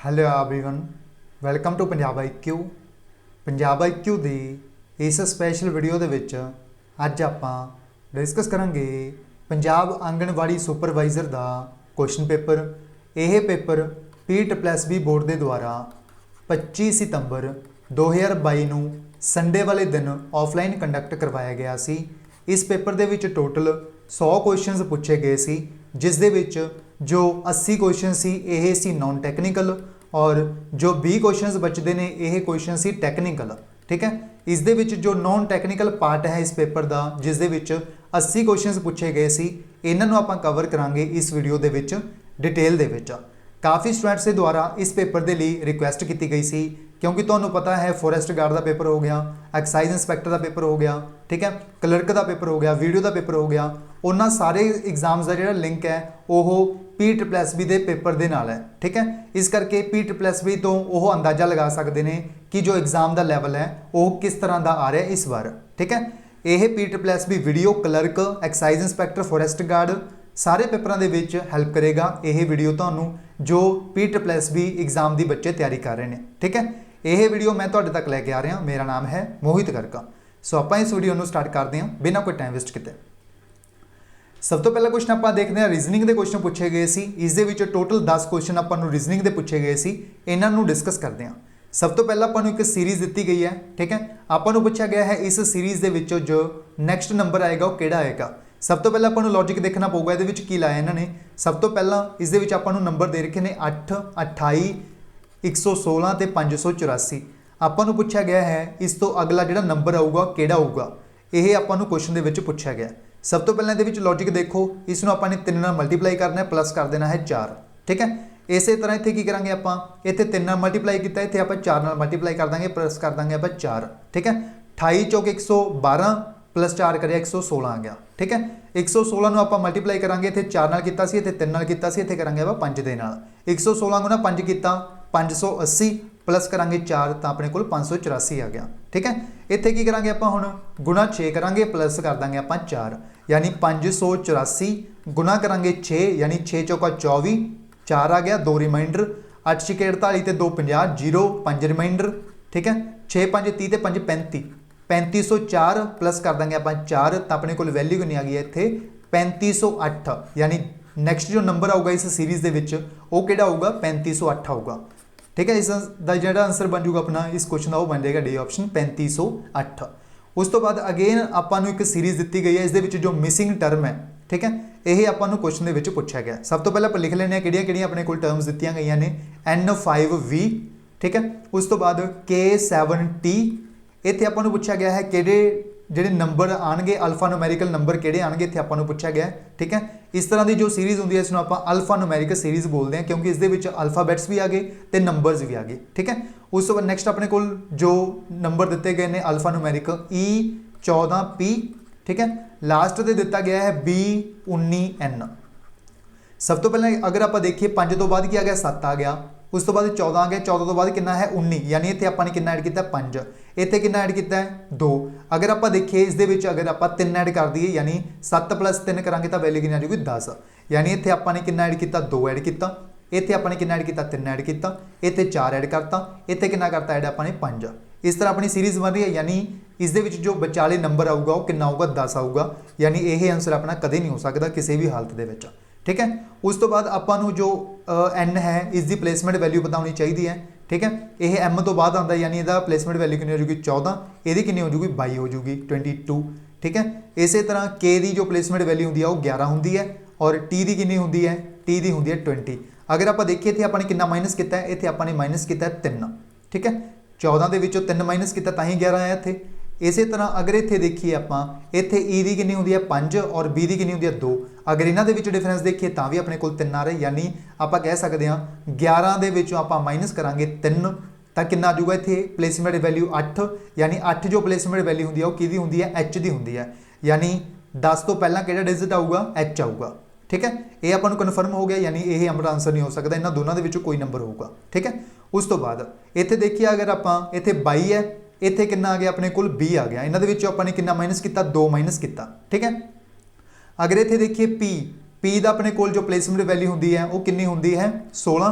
Hello everyone, welcome to Punjab IQ। Punjab IQ ਦੀ ਇਸ special video ਦੇ ਵਿੱਚ ਅੱਜ ਆਪਾਂ ਡਿਸਕਸ ਕਰਾਂਗੇ ਪੰਜਾਬ ਆਂਗਣਵਾੜੀ ਸੁਪਰਵਾਈਜ਼ਰ ਦਾ ਕੁਐਸਚਨ ਪੇਪਰ। ਇਹ ਪੇਪਰ PSSB ਬੋਰਡ ਦੇ ਦੁਆਰਾ 25 ਸਤੰਬਰ 2022 ਨੂੰ ਸੰਡੇ ਵਾਲੇ ਦਿਨ ਆਫਲਾਈਨ ਕੰਡਕਟ ਕਰਵਾਇਆ ਗਿਆ ਸੀ। ਇਸ ਪੇਪਰ ਦੇ ਵਿੱਚ ਟੋਟਲ 100 ਕੁਐਸਚਨਸ ਪੁੱਛੇ ਗਏ ਸੀ, ਜਿਸ ਦੇ ਵਿੱਚ जो 80 क्वेश्चन सी यह सी नॉन टैक्नीकल और जो 20 क्वेश्चन बचते ने यह क्वेश्चन सी टैक्नीकल। ठीक है, इस दे विच जो नॉन टैक्नीकल पार्ट है इस पेपर का, जिस दे विच 80 क्वेश्चन पूछे गए सी, इन्हां नूं आपां कवर करांगे इस वीडियो दे विच डिटेल दे विच। काफ़ी स्टूडेंट्स के द्वारा इस पेपर के लिए रिक्वेस्ट की गई सी, क्योंकि तुहानूं पता है फॉरेस्ट गार्ड का पेपर हो गया, एक्साइज इंस्पैक्टर का पेपर हो गया, ठीक है, क्लर्क का पेपर हो गया, वीडियो का पेपर हो गया, उन्होंने सारे एग्जाम्स का जो लिंक है वो PSSB के पेपर के नाल है। ठीक है, इस करके PSSB तो वो अंदाज़ा लगा सकते हैं कि जो एग्जाम का लैवल है वो किस तरह का आ रहा है इस बार। ठीक है, यह PSSB video clerk, excise inspector, forest guard सारे पेपरों के विच हेल्प करेगा। यह वीडियो तुहानूं जो PSSB एग्जाम की बच्चे तैयारी कर रहे हैं। ठीक है, यह वीडियो मैं तुहाडे तक लैके आ रहा। मेरा नाम है मोहित गर्ग। सो आपां इस वीडियो को स्टार्ट करते हैं बिना कोई टाइम वेस्ट किए। सब तो पहला क्वेश्चन आप देखते हैं रीजनिंग के क्वेश्चन पूछे गए सी। इस दे विच टोटल 10 क्वेश्चन आपको रीजनिंग के पूछे गए सी, इन्हों डिस्कस करते हैं। सब तो पहला आपको एक सीरीज़ दी गई है। ठीक है, आपको पूछा गया है इस सीरीज़ के विचों जो नैक्सट नंबर आएगा वो किहड़ा आएगा। सब तो पहला आपको लॉजिक देखना पऊगा ये की लाया इन्होंने। सब तो पहला इस आपको नंबर दे रखे ने 8, 28, 116 तो 584। आपको पूछा गया है इस तो अगला जो नंबर आऊगा किहड़ा आऊगा, यह आपको क्वेश्चन के पूछा गया। सब तो पहले ये लॉजिक देखो, इसनों आपने 3 नाल मल्टीप्लाई करना है, प्लस कर देना है 4। ठीक है, इस तरह इतने की करेंगे आप इतने 3 नाल मल्टीप्लाई किया, इतने आप 4 नाल मल्टीप्लाई कर देंगे, प्लस कर देंगे आप 4। ठीक है, 28 चौक 112 प्लस 4 करिए 116 आ गया। ठीक है, 116 आप मल्टीप्लाई करांगे, इतने 4 नाल किया, इतने 3 नाल किया, इतने करांगे आप 5 दे नाल। 116 गुना 5 किया 580 प्लस करांगे 4 तो अपने को 584 आ गया। ठीक है, इतने की करांगे आप हुण गुना 6 करांगे, प्लस कर देंगे आप 4, यानी 584 गुना करांगे 6, यानी 6 चौका 24, 4 आ गया, 2 रिमाइंडर, 8 छे 48 तो 2 50, 0 5 रिमाइंडर। ठीक है, 6 5 30 तो 5 35, 3504 प्लस कर देंगे आप 4 तो अपने को वैल्यू कितनी आ गई है इतने 3508, यानी नैक्सट जो नंबर आऊगा इस सीरीज़ के विच वो किहड़ा आऊगा 3508 आऊगा। ठीक है, इसका जो आंसर बन जूगा अपना इस क्वेश्चन का वो बन जाएगा डी ऑप्शन 3508। उस तो बाद अगेन आपको एक सीरीज़ दी गई है, इस जो मिसिंग टर्म है। ठीक है, यह आपको क्वेश्चन के पूछा गया। सब तो पहले आप लिख लेने कि अपने को टर्म्स दी गई ने N5V। ठीक है, उस तो बाद K7T। इतने आपको पूछा गया है कि ਜਿਹੜੇ नंबर आएंगे अल्फा न्यूमेरिकल नंबर किहड़े आएंगे, इतने आपको पूछा गया। ठीक है, इस तरह की जो सीरीज़ होंगी है इसमें आप अल्फा न्यूमेरिकल सीरीज़ बोलते हैं, क्योंकि इस अल्फाबैट्स भी आ गए तो नंबरस भी आ गए। ठीक है, उस बाद नैक्सट अपने को जो नंबर दिते गए हैं अल्फा न्यूमेरिकल E14P। ठीक है, लास्ट से दिता गया है B19N। सब तो पहले अगर आप देखिए 5 तो बाद की आ गया 7 आ गया, उस तो बाद 14 आ गया, 14 तो बाद कितना है 19, यानी इतने आपने कितना ऐड किया 5, इतने कितना ऐड किया है 2। अगर आप देखिए इस अगर आप 3 ऐड कर दिए, यानी 7 + 3 करांगे तो वैल्यू कितनी आ जाएगी 10, यानी इतने आपने कितना ऐड किया 2 ऐड किया, इतने आपने कितना ऐड किया 3 ऐड किया, इतने 4 ऐड करता, इतने कितना करता ऐड आपने 5। इस तरह अपनी सीरीज़ बन रही है, यानी इस जो विचाले नंबर आऊगा वो कितना आऊगा 10 आऊगा, यानी यह आंसर अपना कदे नहीं हो सकता किसी भी हालत के। ठीक है, उस तो बाद आपू जो N है इसकी प्लेसमेंट वैल्यू बतानी चाहिए है। ठीक है, यह M तो बाद आता, यानी इसका प्लेसमेंट वैल्यू कितनी हो जाएगी 14, यदि कितनी हो जाएगी 22 हो जाएगी 22। ठीक है, इस तरह K की जो प्लेसमेंट वैल्यू होंगी वो 11 होंगी है, और T की कितनी होंगी है, T की होंगी है 20। अगर आप देखिए इतने आपने कितना माइनस किया है, इतने आपने माइनस किया 3। ठीक है, 14 के विचों 3 माइनस किया तो ही 11 आया इतने। इस तरह अगर इतने देखिए आप इतने E की कितनी होंगी है 5 और B की कितनी होंगी है 2। अगर इन्हों के डिफरेंस देखिए तो भी अपने को 3 आ रहे, यानी आप कह सकते हैं 11 के विचों आप माइनस करांगे 3 तो कितना आ जाऊगा इतने प्लेसमेंट वैल्यू 8, यानी 8 जो प्लेसमेंट वैल्यू होंगी है वो किहदी होंगी है H की होंगी है, यानी 10 तो पहला किहड़ा डिजिट आऊगा H आऊगा। ठीक है, ये आपको कन्फर्म हो गया, यानी यह हमारा आंसर नहीं हो सकता, इन्होंने दोनों के कोई नंबर होगा। ठीक है, उस तो बाद इतने देखिए अगर आप इतने 22 है, इतने कितना आ गया अपने को 20 आ गया, इन्होंने आपने कितना माइनस किया 2 माइनस किया। ठीक है, अगर इतने देखिए P का अपने को जो प्लेसमेंट वैल्यू होंगी है वो कितनी होंगी है 16।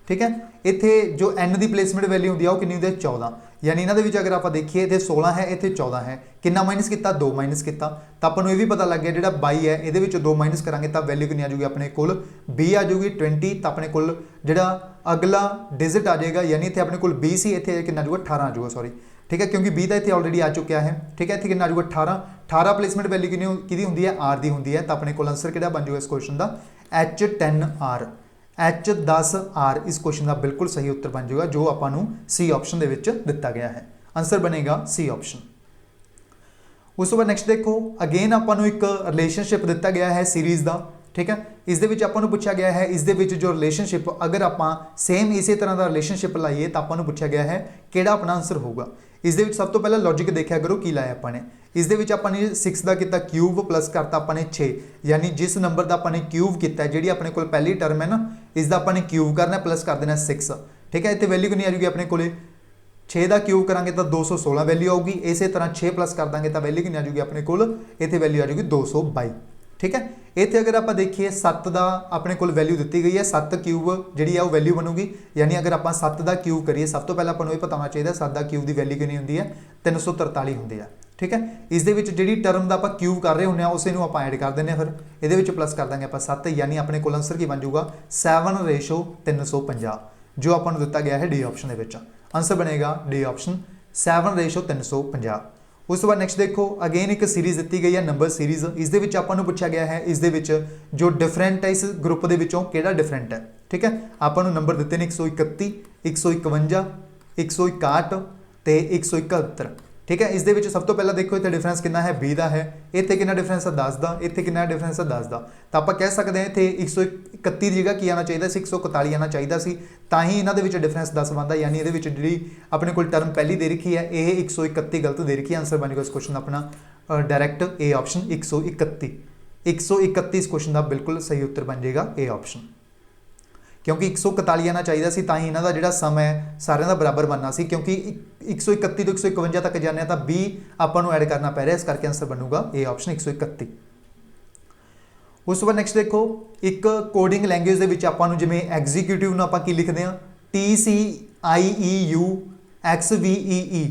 ठीक है, इत्थे जो n की प्लेसमेंट वैल्यू होंगी वो कितनी होंदी है 14, यानी इन्हों के अगर आप देखिए इतने 16 है इतने 14 है, कितना माइनस किया 2 माइनस किया, तो आपको ये भी पता लग गया जो 22 है ये 2 माइनस करा तो वैल्यू कितनी आ जाएगी अपने को b आ जाएगी 20, तो अपने को जो अगला डिजिट आ जाएगा, यानी इतने अपने को 20 ही इतने कितना आ जाएगा 18 आ जाएगा, सॉरी ठीक है, क्योंकि 20 तो इतने ऑलरेडी आ चुका है ठीक है, इतने कितना आ जाएगा 18 प्लेसमेंट वैल्यू कितनी होंगी है r की होंगी है, तो अपने को आंसर किहड़ा बन जाएगा इस क्वेश्चन का H10R, H10R इस क्वेश्चन का बिल्कुल सही उत्तर बन जाएगा जो आपां सी ऑप्शन के विच दिता गया है, आंसर बनेगा सी ऑप्शन। उस तो बाद नैक्सट देखो अगेन आपां एक रिलेशनशिप दिता गया है सीरीज़ का ठीक है, इस दे विच आपां नूं पूछा गया है इस दे विच जो रिलेशनशिप अगर आपां सेम इस तरह का रिलेशनशिप लाइए तो आपां नूं पूछा गया है किहड़ा अपना आंसर होगा। इस दे विच सब तो पहला लॉजिक देखा करो की लाया आपां ने, इस दे विच आपां ने 6 का किया क्यूब प्लस करता आपां ने 6, यानी जिस नंबर का आपां ने क्यूब किया जी अपने को पहली टर्म है ना इसका आपां ने क्यूब करना प्लस कर देना 6 ठीक है, इतने वैल्यू कितनी आ जाएगी अपने को 6 का क्यूब करांगे तो 216 वैल्यू आऊगी, इस तरह 6 प्लस कर देंगे तो वैल्यू कितनी आ जाएगी अपने को इतने वैल्यू आ जाएगी 222 ठीक है। इतने अगर आप देखिए 7 का अपने को वैल्यू दी गई है 7 क्यूब जी है वो वैल्यू बनूगी, यानी अगर आप 7 का क्यूब करिए सब तो पहले आपको ये पता होना चाहिए 7 का क्यूब की वैल्यू कितनी होंगी है 343 होंगी है ठीक है। इस जी टर्म का आप क्यूब कर रहे होंगे उसे आप ऐड कर दें फिर ये प्लस कर देंगे आप 7, यानी अपने को आंसर की बन जाऊगा 7:350 जो आपको दिता गया है डी ऑप्शन के आंसर बनेगा डी ऑप्शन 7:350। उस तो बाद नैक्सट देखो अगेन एक सीरीज़ दी गई है नंबर सीरीज़, इस आपको पूछा गया है इस जो डिफरेंट है इस ग्रुप के कि डिफरेंट है ठीक है, आपको नंबर दिते हैं 131 151 161 तो 171 ठीक है। इस सब तो पहला देखो इतने डिफरेंस कितना है 20 का है, इतने कितना डिफरेंस है 10 का, इतने कितना डिफरेंस है 10 का, तो आप कह सकते हैं इतने 131 की जगह की आना चाहिए 141 आना चाहिए सी, ताही इन्हों के डिफरेंस 10 बनता, यानी ये जी अपने को टर्म पहली दे रखी है ये 131 गलत दे रखी है, आंसर बनेगा इस क्वेश्चन अपना डायरैक्ट ए ऑप्शन 131 इस क्वेश्चन का बिल्कुल सही उत्तर बन जाएगा ए ऑप्शन, क्योंकि 141 आना चाहिए सी ताही इन्हों का जो समय सारे का बराबर बनना सी, क्योंकि 131 तो 151 तक जाने तो 20 आपको ऐड करना पै रहा है, इस करके आंसर बनूगा ए ऑप्शन 131। उस बाद नैक्सट देखो एक कोडिंग लैंग्वेज के आपको जिमें एग्जीक्यूटिव आप की लिखते हैं TCIEU XVEE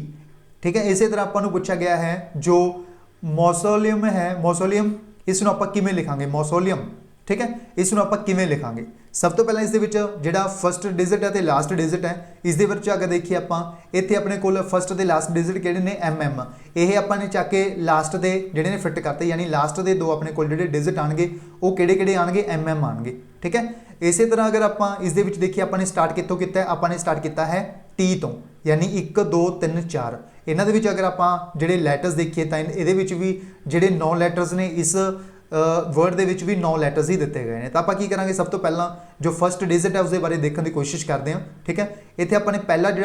ठीक है, इस तरह आपको पूछा गया है जो मौसोलियम है मौसोलियम इसनों आप किमें लिखांगे मौसोलियम ठीक है, इसनों आप किमें लिखांगे। सब तो पहले इस जो फस्ट डिजिट है तो लास्ट डिजिट है, इस अगर देखिए आप इतने अपने को फस्ट तो लास्ट डिजिट कि ने MM ये आपने चक के लास्ट के जोड़े ने फिट करते, यानी लास्ट के दो अपने को जो डिजिट आएंगे वो कि आएंगे MM आएंगे ठीक है। इस तरह अगर आप इस देखिए आपने स्टार्ट कितों किया आपने स्टार्ट किया है T तो, यानी 1 2 3 4 इन्हों अगर आप जो लैटर्स देखिए तो ये भी जोड़े 9 लैटर्स ने इस वर्ड के भी 9 लैटर्स ही दिते गए हैं, तो आप करेंगे सब तो पहला जो फस्ट डिजिट है उसके बारे देखने की कोशिश करते हैं ठीक है। इतने अपने पहला जो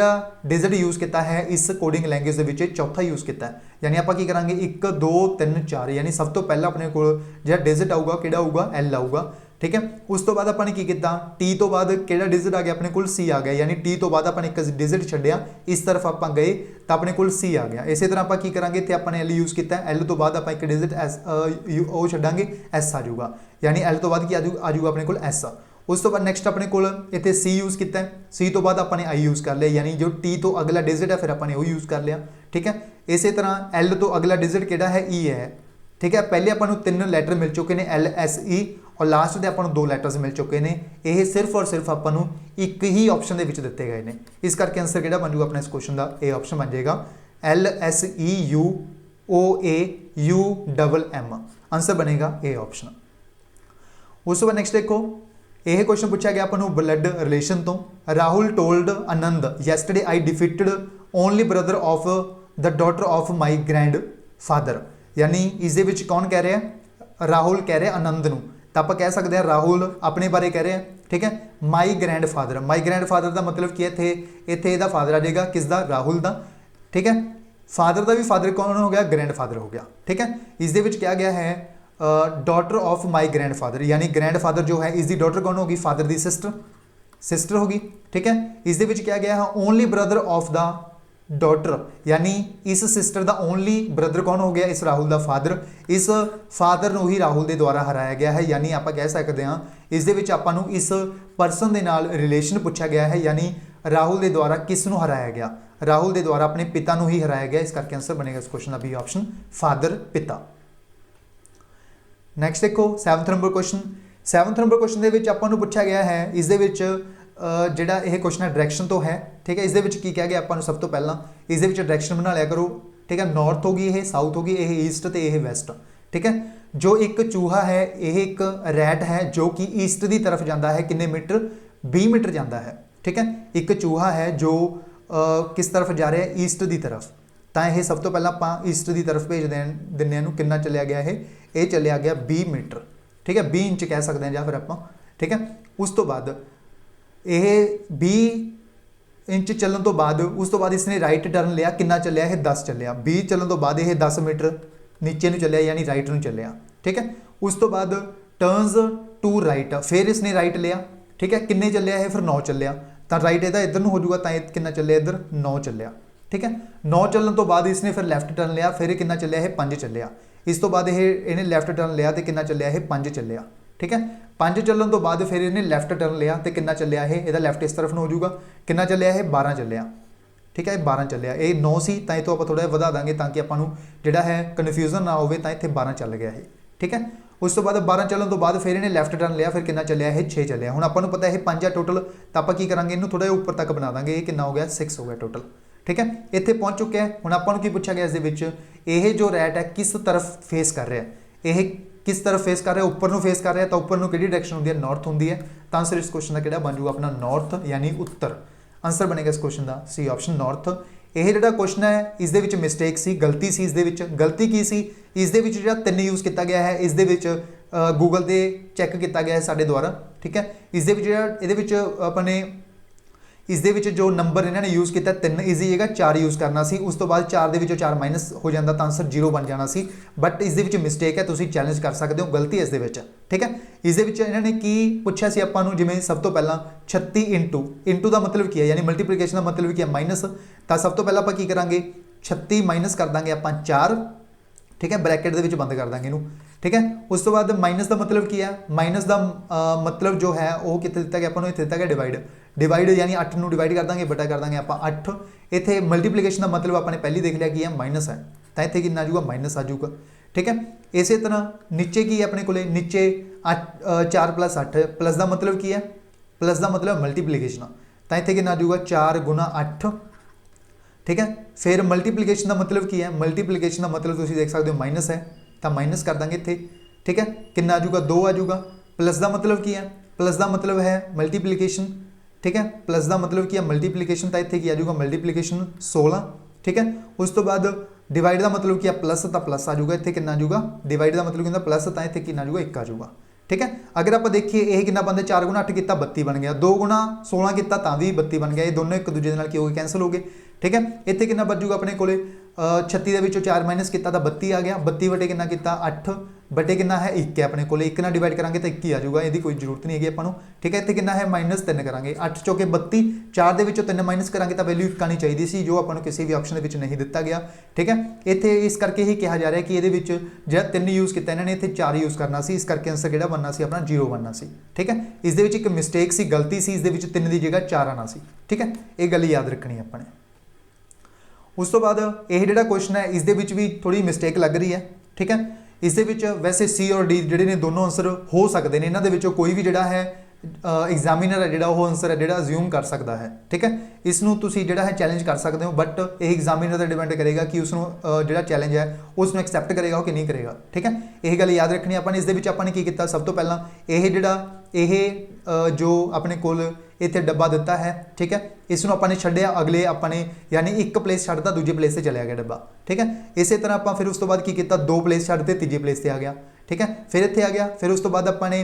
डिजिट यूज़ किया है इस कोडिंग लैंग्वेज के चौथा यूज़ किया है, यानी आप करेंगे 1 2 3 4 यानी सब तो पहला अपने को जो डिजिट आऊगा कि आऊगा L आऊगा ठीक है। उस तो बाद अपने की किया T तो बाद कि डिजिट आ गया अपने को C आ गया, यानी T तो बाद अपने एक डिजिट छड्या इस तरफ आप गए तो अपने को C आ गया। इस तरह आप की करेंगे इतने अपने L यूज़ किया L तो बाद आप एक डिजिट S छड्डांगे S आ जाऊगा, यानी L तो बाद की आ जाऊगा अपने को S। उस तो बाद नैक्सट अपने को इतने C यूज़ किया C तो बाद अपने I यूज़ कर लिया, यानी जो T तो अगला डिजिट है फिर अपने वो यूज़ कर लिया ठीक है। इस तरह L तो अगला डिजिट कि है E है ठीक है, पहले अपन 3 लैटर मिल चुके हैं LSE और लास्ट के अपन 2 लैटर्स मिल चुके हैं, ये सिर्फ और सिर्फ अपन एक ही ऑप्शन के दिते गए हैं, इस करके आंसर कि बन जाऊगा अपना इस क्वेश्चन का ए ऑप्शन बन जाएगा LSEUOAUMM आंसर बनेगा ए ऑप्शन। उस बाद नैक्सट देखो यह क्वेश्चन पूछा गया अपन ब्लड रिलेशन तो, Rahul told Anand yesterday I defeated only brother of the daughter of my grand father, यानी इस कौन कह रहे हैं राहुल कह रहे हैं आनंद नूं, तो आप कह सकते हैं राहुल अपने बारे कह रहे हैं ठीक है। माई ग्रैंड फादर का मतलब की इत्थे इहदा फादर आ जाएगा किसका राहुल का ठीक है, फादर का भी फादर कौन हो गया ग्रैंड फादर हो गया ठीक है। इस क्या गया है daughter of my grand father, यानी ग्रैंड फादर जो है इसकी डॉटर कौन होगी फादर की सिस्टर होगी ठीक है। इस क्या गया है only brother of the daughter, यानी इस सिस्टर का ओनली ब्रदर कौन हो गया इस राहुल का फादर, इस फादर को ही राहुल के द्वारा हराया गया है, यानी आप कह सकते हैं इस आपको इस परसन के नाल रिलेशन पूछा गया है, यानी राहुल के द्वारा किस नूं हराया गया, राहुल के द्वारा अपने पिता नूं ही हराया गया, इस करके आंसर बनेगा इस क्वेश्चन का बी ऑप्शन फादर पिता। नैक्सट देखो 7th number question. 7th number question के आपां नूं पूछा गया है, इस दे विच जिहड़ा यह क्वेश्चन है डायरैक्शन तो है, ठीक है। इस दे विच की कहा गया आपां नूं सब तो पहला इस दे विच डायरैक्शन बना लिया करो, ठीक है। नॉर्थ होगी, यह साउथ होगी, यह ईस्ट तो यह वैसट, ठीक है। जो एक चूहा है यह एक रैट है जो कि ईस्ट की तरफ जाता है, कितने मीटर 20 मीटर जाता है, ठीक है। एक चूहा है जो किस तरफ जा रहा है, ईस्ट की तरफ, तो यह सब तो पहला आप ईस्ट की तरफ भेज दिन्ने कितना चलिया गया है, ये चलिया गया 20 मीटर, ठीक है। 20 इंच कह सकते हैं या फिर आप, ठीक है। उस तो बाद यह 20 इंच चलन तो बाद उस तो बाद इसने राइट टर्न लिया, कितना चलिया है 10 चलिया, 20 चलन तो बाद यह 10 मीटर नीचे ਨੂੰ ਚੱਲਿਆ यानी राइट ਨੂੰ ਚੱਲਿਆ, ठीक है। उस तो बाद टर्नस टू राइट, फिर इसने राइट लिया, ठीक है। किन्ने ਚੱਲਿਆ है फिर 9 ਚੱਲਿਆ, तो राइट ਇਹਦਾ इधर ਨੂੰ हो जाऊगा, तो कितना ਚੱਲਿਆ इधर 9 ਚੱਲਿਆ, ठीक है। 9 ਚੱਲਣ तो बाद इसने फिर लैफ्ट टर्न लिया, फिर कितना ਚੱਲਿਆ है 5 ਚੱਲਿਆ। इस तो बाद इन्हें लैफ्ट टर्न लिया तो कितना ਚੱਲਿਆ है 5 ਚੱਲਿਆ, ठीक है। 5 ਚੱਲਣ तो बाद फिर इन्हें लैफ्ट टर्न लिया तो कितना ਚੱਲਿਆ है, ਇਹਦਾ लैफ्ट इस तरफ ਨੂੰ हो जाऊगा, कितना ਚੱਲਿਆ है 12 ਚੱਲਿਆ, ठीक है। 12 ਚੱਲਿਆ, ये 9 सी तो ये तो आप थोड़ा वधा देंगे ताकि आपू जोड़ा है कन्फ्यूजन ना हो, तो इतने 12 चल गया है, ठीक है। उस तो बाद 12 चलन तो बाद फिर इन्हें लैफ्ट टर्न लिया, फिर कितना ਚੱਲਿਆ है 6 ਚੱਲਿਆ। हुण आपां नूं पता है 5 है टोटल, तो आप की करांगे इनू थोड़ा ऊपर तक बना देंगे, ये कितना हो गया 6 हो गया टोटल, ठीक है। इत्थे पहुँच चुके हैं। हुण आपां नूं की पूछा गया इस दे विच, यह जो रैट है किस तरफ फेस कर रहा है, यह किस तरफ फेस कर रहा है, ऊपर नूं फेस कर रहा है, तो ऊपर नूं किहड़ी डायरैक्शन होंदी है, नॉर्थ होंदी है, तो आंसर इस क्वेश्चन का किहड़ा बन जाऊगा अपना नॉर्थ यानी उत्तर, आंसर बनेगा इस क्वेश्चन का सी ऑप्शन नॉर्थ। यह जो क्वेश्चन है इस दे विच मिसटेक सी, गलती सी, इस दे विच गलती की सी, इस दे विच जिहड़ा 3 यूज़ किया गया है, इस दे विच गूगल से चैक किया गया है साडे द्वारा, ठीक है। इस दे विच जिहड़ा इहदे विच अपने इस दे विच जो नंबर इन्होंने यूज़ किया 3, इस जगह 4 यूज़ करना सी, उस तो बाद 4 दे विचों 4 माइनस हो जाता तो आंसर 0 बन जाना सी, बट इस दे विच मिसटेक है, तुसीं चैलेंज कर सकते हो, गलती है इस दे विच, ठीक है। इस दे विच इन्होंने की पूछा सी आपां नूं, जिवें सब तो पहला 36 इंटू का मतलब की है, यानी मल्टीप्लीकेशन का मतलब की है माइनस, तो सब तो पहला आपां की करांगे 36 माइनस कर देंगे आपां 4, ठीक है, ब्रैकेट दे विच बंद कर देंगे इनू, ठीक है। उस तो बाद माइनस का मतलब की है, माइनस का मतलब जो है वो कितने दिता गया, आपको इतने दिता गया डिवाइड यानी 8 में डिवाइड कर देंगे, बटा कर देंगे आप 8, इतने मल्टीप्लीकेशन का मतलब आपने पहले देख लिया कि है माइनस है, तो इतने कितना आ जाऊगा माइनस आ जाऊगा, ठीक है। इस तरह नीचे की है अपने को, नीचे 4 + 8 प्लस का मतलब की है, प्लस का मतलब मल्टीप्लीकेशन, तो इतने कितना आ जाऊगा 4 × 8, ठीक है। फिर मल्टीप्लीकेशन का मतलब की है, मल्टीप्लीकेशन का मतलब तुम देख सकते हो माइनस है, तो माइनस कर देंगे इतने, ठीक है। कितना आ जाऊगा 2 आ जाऊगा। प्लस का मतलब की है, प्लस का मतलब है मल्टीप्लीकेशन, ठीक है। प्लस का मतलब की है मल्टीप्लीकेशन, तो इतने की आ जाऊगा मल्टीप्लीकेशन 16, ठीक है। उस तो बाद डिवाइड का मतलब क्या प्लस, तो प्लस आ जाऊगा, इतने कितना आ जाऊगा डिवाइड का मतलब क्या प्लस, तो इतने कितना आ जाऊगा 1 आ जाऊगा, ठीक है। अगर आप देखिए ये कितना बनता 4 × 8 किया 32 बन गया, 2 × 16 किया तो भी 32 बन गया, ये दोनों एक दूसरे नाल की हो गए कैंसल हो गए, ठीक है। इतने कितना बचूगा अपने को 36 के विचों 4 माइनस किया तो 32 आ गया, 32 बटे कितना किया 8 बटे कितना है 1 है अपने को, 1 ना डिवाइड करांगे तो 1 ही आ जाऊगा, यदि कोई जरूरत नहीं है आपको, ठीक है। इतने कितना है -3 करांगे, 8 चौके 32, 4 के विचों 3 माइनस करांगे तो वैल्यू 1 आनी चाहिए सी, जो आपको किसी भी ऑप्शन के नहीं दिता गया, ठीक है। इतने इस करके ही कहा जा रहा है कि ये जो 3 यूज़ किया इन्होंने इतने 4 यूज़ करना सी, इस करके आंसर किहड़ा बनना सी अपना 0 बनना सी, ठीक है। इस दे विच एक मिसटेक सी, गलती सी, इस दे विच 3 की जगह 4 आना सी, ठीक है। ये गल याद रखनी है अपने। उस तो बाद यह जो क्वेश्चन है इस दे विच भी थोड़ी मिसटेक लग रही है, ठीक है। इस दे विच वैसे सी और डी जोड़े ने दोनों आंसर हो सकते हैं, इन्हों के कोई भी जोड़ा है एग्जामिनर है जो आंसर है जो अज्यूम कर सकता है, ठीक है। इसनों तुसी जोड़ा है चैलेंज कर सकते हो, बट यह एग्जामिनर पर डिपेंड करेगा कि उसनों जो चैलेंज है उसमें एक्सैप्ट करेगा कि नहीं करेगा, ठीक है। यह गल याद रखनी अपन। इस दे विच आपां ने की किया, सब तो पहला यह जो अपने कोल इत्थे डब्बा दिता है, ठीक है, इसनों अपने छड्डिया, अगले अपने यानी एक प्लेस छड्डता दूजे प्लेस से चलिया गया डब्बा, ठीक है। इस तरह आप फिर उस तो बाद की किया 2 प्लेस छड्डते तीजे प्लेस से आ गया, ठीक है। फिर इत्थे आ गया, फिर उस तो बाद अपने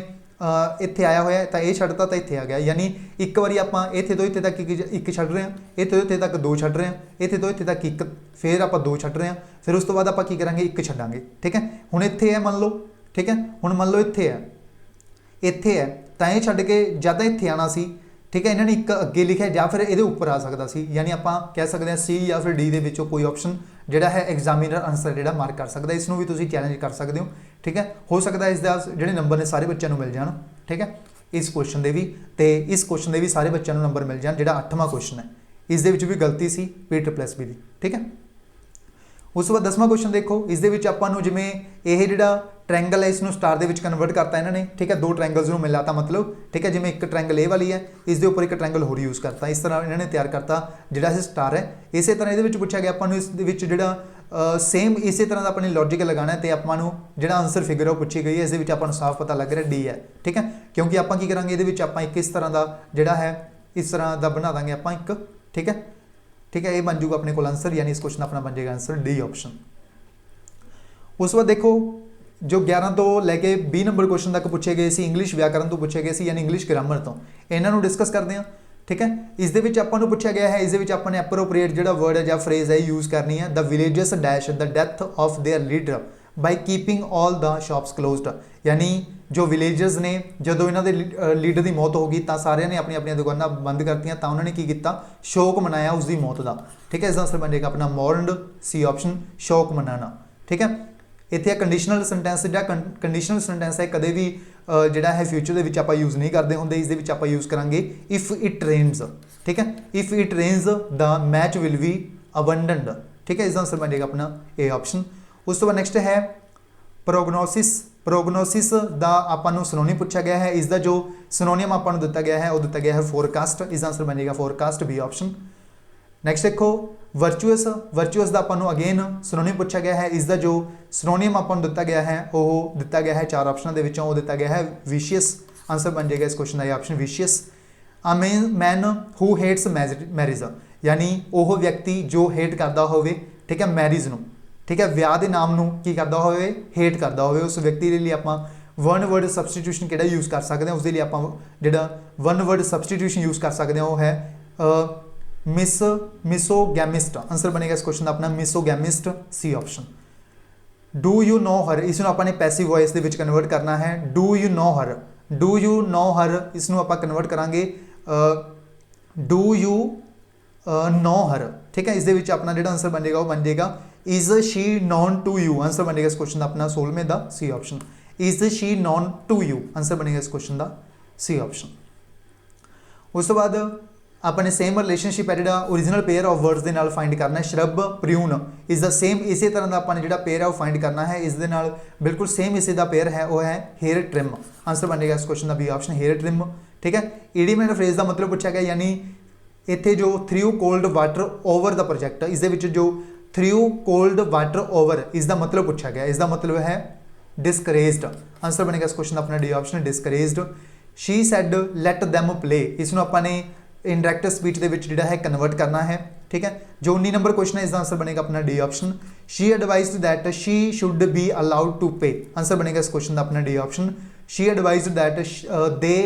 इत्थे आया होया तो ये छड्डता तो इत्थे आ गया, यानी एक बारी आप इत्थे तो इत्थे तक एक छड्ड रहे हैं, इत्थे तो इत्थे तक 2 छड्ड रहे हैं, इत्थे तो इत्थे तक 1, फिर आप 2 छड्ड रहे हैं, फिर उस तो बाद आप की करांगे 1 छड्डांगे, ठीक है। हुण इत्थे है मान लो, ठीक है, हुण मान लो इत्थे है तो ये छड्ड के जद इत्थे आना सी, ठीक है, इन्होंने एक अगे लिखा या फिर ये उपर आ सकता सी, यानी आप कह सकते हैं सी या फिर डी के विचों कोई ऑप्शन जोड़ा है एग्जामिनर आंसर जो मार्क कर सकता है, इसनों भी तुसीं चैलेंज कर सकते हो, ठीक है। हो सकता है इसका जोड़े नंबर ने सारे बच्चों को मिल जाए, ठीक है। इस क्वेश्चन के भी, तो इस क्वेश्चन के भी सारे बच्चों को नंबर मिल जाए। जिहड़ा 8वां क्वेश्चन है इस दे विच भी गलती सी P+B की, ठीक है। उस तो बाद 10वां क्वेश्चन देखो, इस दे विच आपां नूं जिवें यह जिहड़ा ट्रैंगल है इसनूं स्टार दे विच कन्वर्ट करता इन्होंने, ठीक है। दो ट्रैंगल्स नूं मिलाता मतलब, ठीक है। जिवें एक ट्रैंगल ए वाली है, इस दे उपर एक ट्रैंगल होर यूज़ करता, इस तरह इन्होंने तैयार करता जिहड़ा इह स्टार है। इस तरह ये पूछा गया आपां नूं इस दे विच जिहड़ा सेम इस तरह का अपनी लॉजिक लगाना है, तो आपां नूं जिहड़ा आंसर फिगर है वो पूछी गई है, इस दे विच आपां नूं साफ पता लग रहा डी है, ठीक है। क्योंकि आपां की करांगे, इहदे विच आपां एक इस तरह का जिहड़ा है इस तरह का बना देंगे आपां एक, ठीक है, ठीक है। ये बन जूगा अपने को आंसर, यानी इस क्वेश्चन अपना बन जाएगा आंसर डी ऑप्शन। उस बाद देखो जो 11 तो लैके 20 नंबर क्वेश्चन तक पूछे गए सी इंग्लिश व्याकरण तो पूछे गए सी, यानी इंग्लिश ग्रामर तो इन्हों डिस्कस करते हैं, ठीक है। इस दे विच आपां नूं पूछा गया है, इस दे विच आपां ने एप्रोप्रिएट जिहड़ा वर्ड है या फ्रेज है यूज़ करनी है। The villagers dash the death of their leader by keeping all the shops closed, यानी जो विलेजर्स ने जदों इन्हां दे लीडर की मौत हो गई तो सारिਆਂ ने अपनी अपनी दुकानां बंद करतियां, तो उन्होंने की किया शोक मनाया उसकी मौत का, ठीक है। इसका आंसर बन जाएगा अपना मॉर्नड, सी ऑप्शन शोक मनाना, ठीक है। इत्थे कंडीशनल सेंटेंस जिहड़ा कंडीशनल सेंटेंस है कदे भी जिहड़ा है फ्यूचर दे विच आपां यूज़ नहीं करते होंदे, इस दे विच आपां यूज़ करांगे इफ इट रेन्स, ठीक है। If it rains the match will be abandoned, ठीक है। इसका आंसर बन जाएगा अपना ए ऑप्शन। उस तो बाद नेक्स्ट है प्रोगनोसिस। प्रोगनोसिस दा आपां नूं सिनोनिम पूछा गया है, इसका जो सिनोनिम आपां नूं दिता गया है वो दिता गया है फोरकास्ट, इसका आंसर बन जाएगा फोरकास्ट, बी ऑप्शन। नैक्सट देखो वर्चुअस। वर्चुअस का आपां नूं अगेन सिनोनिम पूछा गया है, इसका जो सिनोनिम आपां नूं दिता गया है वो दिता गया है 4 ऑप्शनों के विचों, वो दिता गया है विशियस, आंसर बन जाएगा इस क्वेश्चन का option vicious. A man who hates marriage, यानी वह व्यक्ति जो हेट करता होवे, ठीक है, मैरिज नूं, ठीक है, विआह के नाम नूं की करता होवे, हेट करता होवे, उस व्यक्ति के लिए आपां वन वर्ड सबसटीट्यूशन किहड़ा यूज़ कर सकते हैं, उसके लिए आपां जिहड़ा वन वर्ड सबसटीट्यूशन यूज़ कर सकते हैं वो है मिसोगैमिस्ट, आंसर बनेगा इस क्वेश्चन का अपना misogamist, C option. Do you know her, इसनूं आपां ने पैसिव वॉइस दे विच कन्वर्ट करना है, do you know her, do you know her इसनूं आपां कन्वर्ट करांगे डू यू नो हर, ठीक है। इस दे विच अपना जिहड़ा आंसर बन जाएगा वो बन जाएगा is she known to you, answer बनेगा इस क्वेश्चन का अपना 16वें दा C option. Is she known to you, answer बनेगा इस क्वेश्चन का सी ऑप्शन। उस तो बाद अपने सेम रिलेशनशिप है जिहड़ा ओरिजिनल पेयर ऑफ वर्ड्स के नाल फाइंड करना है, श्रब प्रियून इज द सेम, इसी तरह का अपने जिहड़ा पेयर है वो फाइंड करना है, इस दे नाल बिल्कुल सेम इसी का पेयर है वो है हेयर ट्रिम, आंसर बनेगा इस क्वेश्चन का बी ऑप्शन हेयर ट्रिम, ठीक है। इडियम एंड फ्रेज का मतलब पूछा गया, यानी इत्थे जो through cold water over the project, इस दे विच जो थ्रू कोल्ड वाटर ओवर इसका मतलब पूछा गया, इसका मतलब है डिस्करेज्ड, आंसर बनेगा इस क्वेश्चन अपना D option discouraged. She said let them play, इसनूं आपां ने इनडायरेक्ट स्पीच के जिहड़ा है कन्वर्ट करना है, ठीक है। जो 19 नंबर क्वेश्चन है इसका आंसर बनेगा अपना D option. She advised that she should be allowed to pay, answer बनेगा इस क्वेश्चन का अपना D option. She advised that they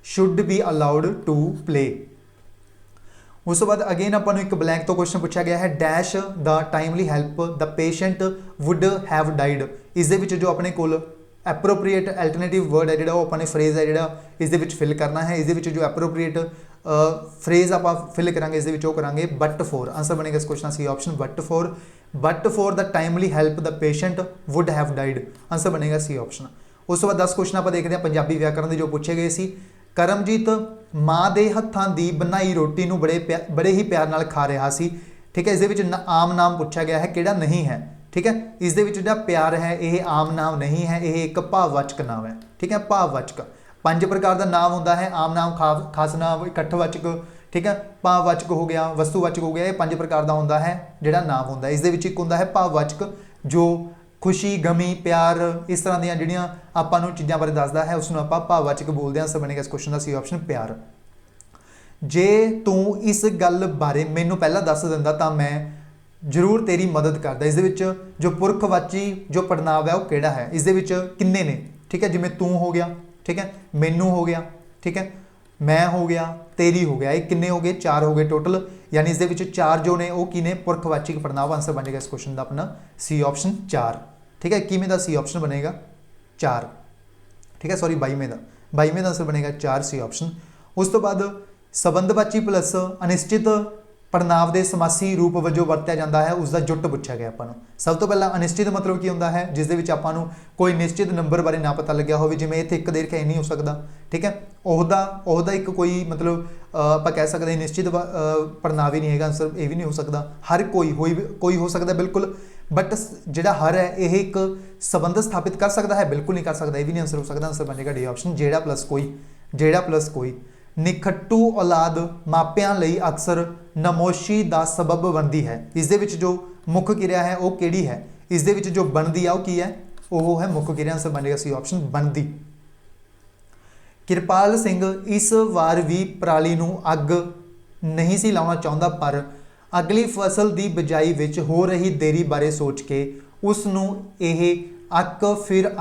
should be allowed to play. उस तो बाद अगेन अपन एक ब्लैंक तो क्वेश्चन पूछा गया है, dash the timely help the patient would have died, इस दे विच जो अपने कोल एप्रोप्रीएट अल्टरनेटिव वर्ड है जिहड़ा वो अपने फ्रेज है जिहड़ा इस दे विच फिल करना है, इस दे विच जो एप्रोप्रीएट फ्रेज आप फिल करांगे इस दे विच वो करांगे बट फॉर, आंसर बनेगा इस question C option but for the timely help the patient would have died, answer बनेगा सी ऑप्शन। उस तो बाद 10 क्वेश्चन आप देखते हैं पंजाबी व्याकरण के जो पूछे गए सी। करमजीत माँ के हत्थां की बनाई रोटी नूं बड़े ही प्यार नाल खा रहा सी, ठीक है। इस दे विच आम नाम पूछा गया है किहड़ा नहीं है, ठीक है। इस दे विच जिहड़ा प्यार है यह आम नाम नहीं है, यह एक भाववाचक नाम है, ठीक है। भाववाचक 5 प्रकार का नाम होता है, आम नाम, खास नाम, इकट्ठवाचक, ठीक है, भाववाचक हो गया, वस्तुवाचक हो गया, ये 5 प्रकार का होता है जिहड़ा नाम होता है। इस दे विच एक होंदा है भाववाचक जो खुशी गमी प्यार इस तरह दी जिहड़ियां आपां नूं चीज़ां बारे दसदा है उसनूं आपां भाववाचक बोलदे हां, आंसर बनेगा इस क्वेश्चन का सी ऑप्शन प्यार। जे तू इस गल बारे मैनूं पहला दस दिंदा तां मैं जरूर तेरी मदद करदा। इस दे विच जो पुरखवाची जो पड़नाव है वो किहड़ा है, इस दे विच किन्ने ने, ठीक है, जिवें तू हो गया, ठीक है, मैनू हो गया, ठीक है, मैं हो गया, तेरी हो गया, ये किन्ने हो गए 4 हो गए टोटल, यानी इस दे विच 4 जो ने वो की ने पुरखवाचक पड़नाव, आंसर बनेगा इस क्वेश्चन का अपना सी ऑप्शन 4, ठीक है। 21वें का सी ऑप्शन बनेगा 4, ठीक है, सॉरी 22वें का आंसर बनेगा 4 सी ऑप्शन। उस तो बाद संबंधवाची प्लस अनिश्चित ਪੜਨਾਂਵ ਦੇ ਸਮਾਸੀ ਰੂਪ ਵਜੋਂ ਵਰਤਿਆ ਜਾਂਦਾ ਹੈ ਉਸ ਦਾ ਜੁੱਟ ਪੁੱਛਿਆ ਗਿਆ ਆਪਾਂ ਨੂੰ। ਸਭ ਤੋਂ ਪਹਿਲਾਂ ਅਨਿਸ਼ਚਿਤ ਮਤਲਬ ਕੀ ਹੁੰਦਾ ਹੈ, ਜਿਸ ਦੇ ਵਿੱਚ ਆਪਾਂ ਨੂੰ ਕੋਈ ਨਿਸ਼ਚਿਤ ਨੰਬਰ ਬਾਰੇ ਨਾ ਪਤਾ ਲੱਗਿਆ ਹੋਵੇ, ਜਿਵੇਂ ਇੱਥੇ 1 ਦੇ ਲਿਖਿਆ ਨਹੀਂ ਹੋ ਸਕਦਾ, ਠੀਕ ਹੈ। ਉਹਦਾ ਇੱਕ ਕੋਈ ਮਤਲਬ ਆਪਾਂ ਕਹਿ ਸਕਦੇ ਨਿਸ਼ਚਿਤ ਪੜਨਾਂਵ ਹੀ ਨਹੀਂ ਹੈਗਾ, ਆਂਸਰ ਇਹ ਵੀ ਨਹੀਂ ਹੋ ਸਕਦਾ। ਹਰ ਕੋਈ ਹੋ ਸਕਦਾ ਬਿਲਕੁਲ, ਬਟ ਜਿਹੜਾ ਹਰ ਹੈ ਇਹ ਇੱਕ ਸੰਬੰਧ ਸਥਾਪਿਤ ਕਰ ਸਕਦਾ ਹੈ, ਬਿਲਕੁਲ ਨਹੀਂ ਕਰ ਸਕਦਾ, ਇਹ ਵੀ ਨਹੀਂ ਆਂਸਰ ਹੋ ਸਕਦਾ। ਆਂਸਰ ਬਣੇਗਾ ਡੀ ਆਪਸ਼ਨ, ਜਿਹੜਾ ਪਲੱਸ ਕੋਈ। ਨਿਖੱਟੂ ਔਲਾਦ ਮਾਪਿਆਂ ਲਈ ਅਕਸਰ ਨਮੋਸ਼ੀ ਦਾ ਸਬਬ ਬਣਦੀ ਹੈ। ਇਸ ਦੇ ਵਿੱਚ ਜੋ ਮੁੱਖ ਕਿਰਿਆ ਹੈ ਉਹ ਕਿਹੜੀ ਹੈ? ਇਸ ਦੇ ਵਿੱਚ ਜੋ ਬਣਦੀ ਆ ਉਹ ਕੀ ਹੈ? ਉਹ ਹੈ ਮੁੱਖ ਕਿਰਿਆ। ਆਂਸਰ ਬਣੇਗਾ ਸੀ ਆਪਸ਼ਨ ਬਣਦੀ। ਕਿਰਪਾਲ ਸਿੰਘ ਇਸ ਵਾਰ ਵੀ ਪਰਾਲੀ ਨੂੰ ਅੱਗ ਨਹੀਂ ਸੀ ਲਾਉਣਾ ਚਾਹੁੰਦਾ, ਪਰ ਅਗਲੀ ਫਸਲ ਦੀ ਬਿਜਾਈ ਵਿੱਚ ਹੋ ਰਹੀ ਦੇਰੀ ਬਾਰੇ ਸੋਚ ਕੇ ਉਸ ਨੂੰ ਇਹ ਅੱਕ ਫਿਰ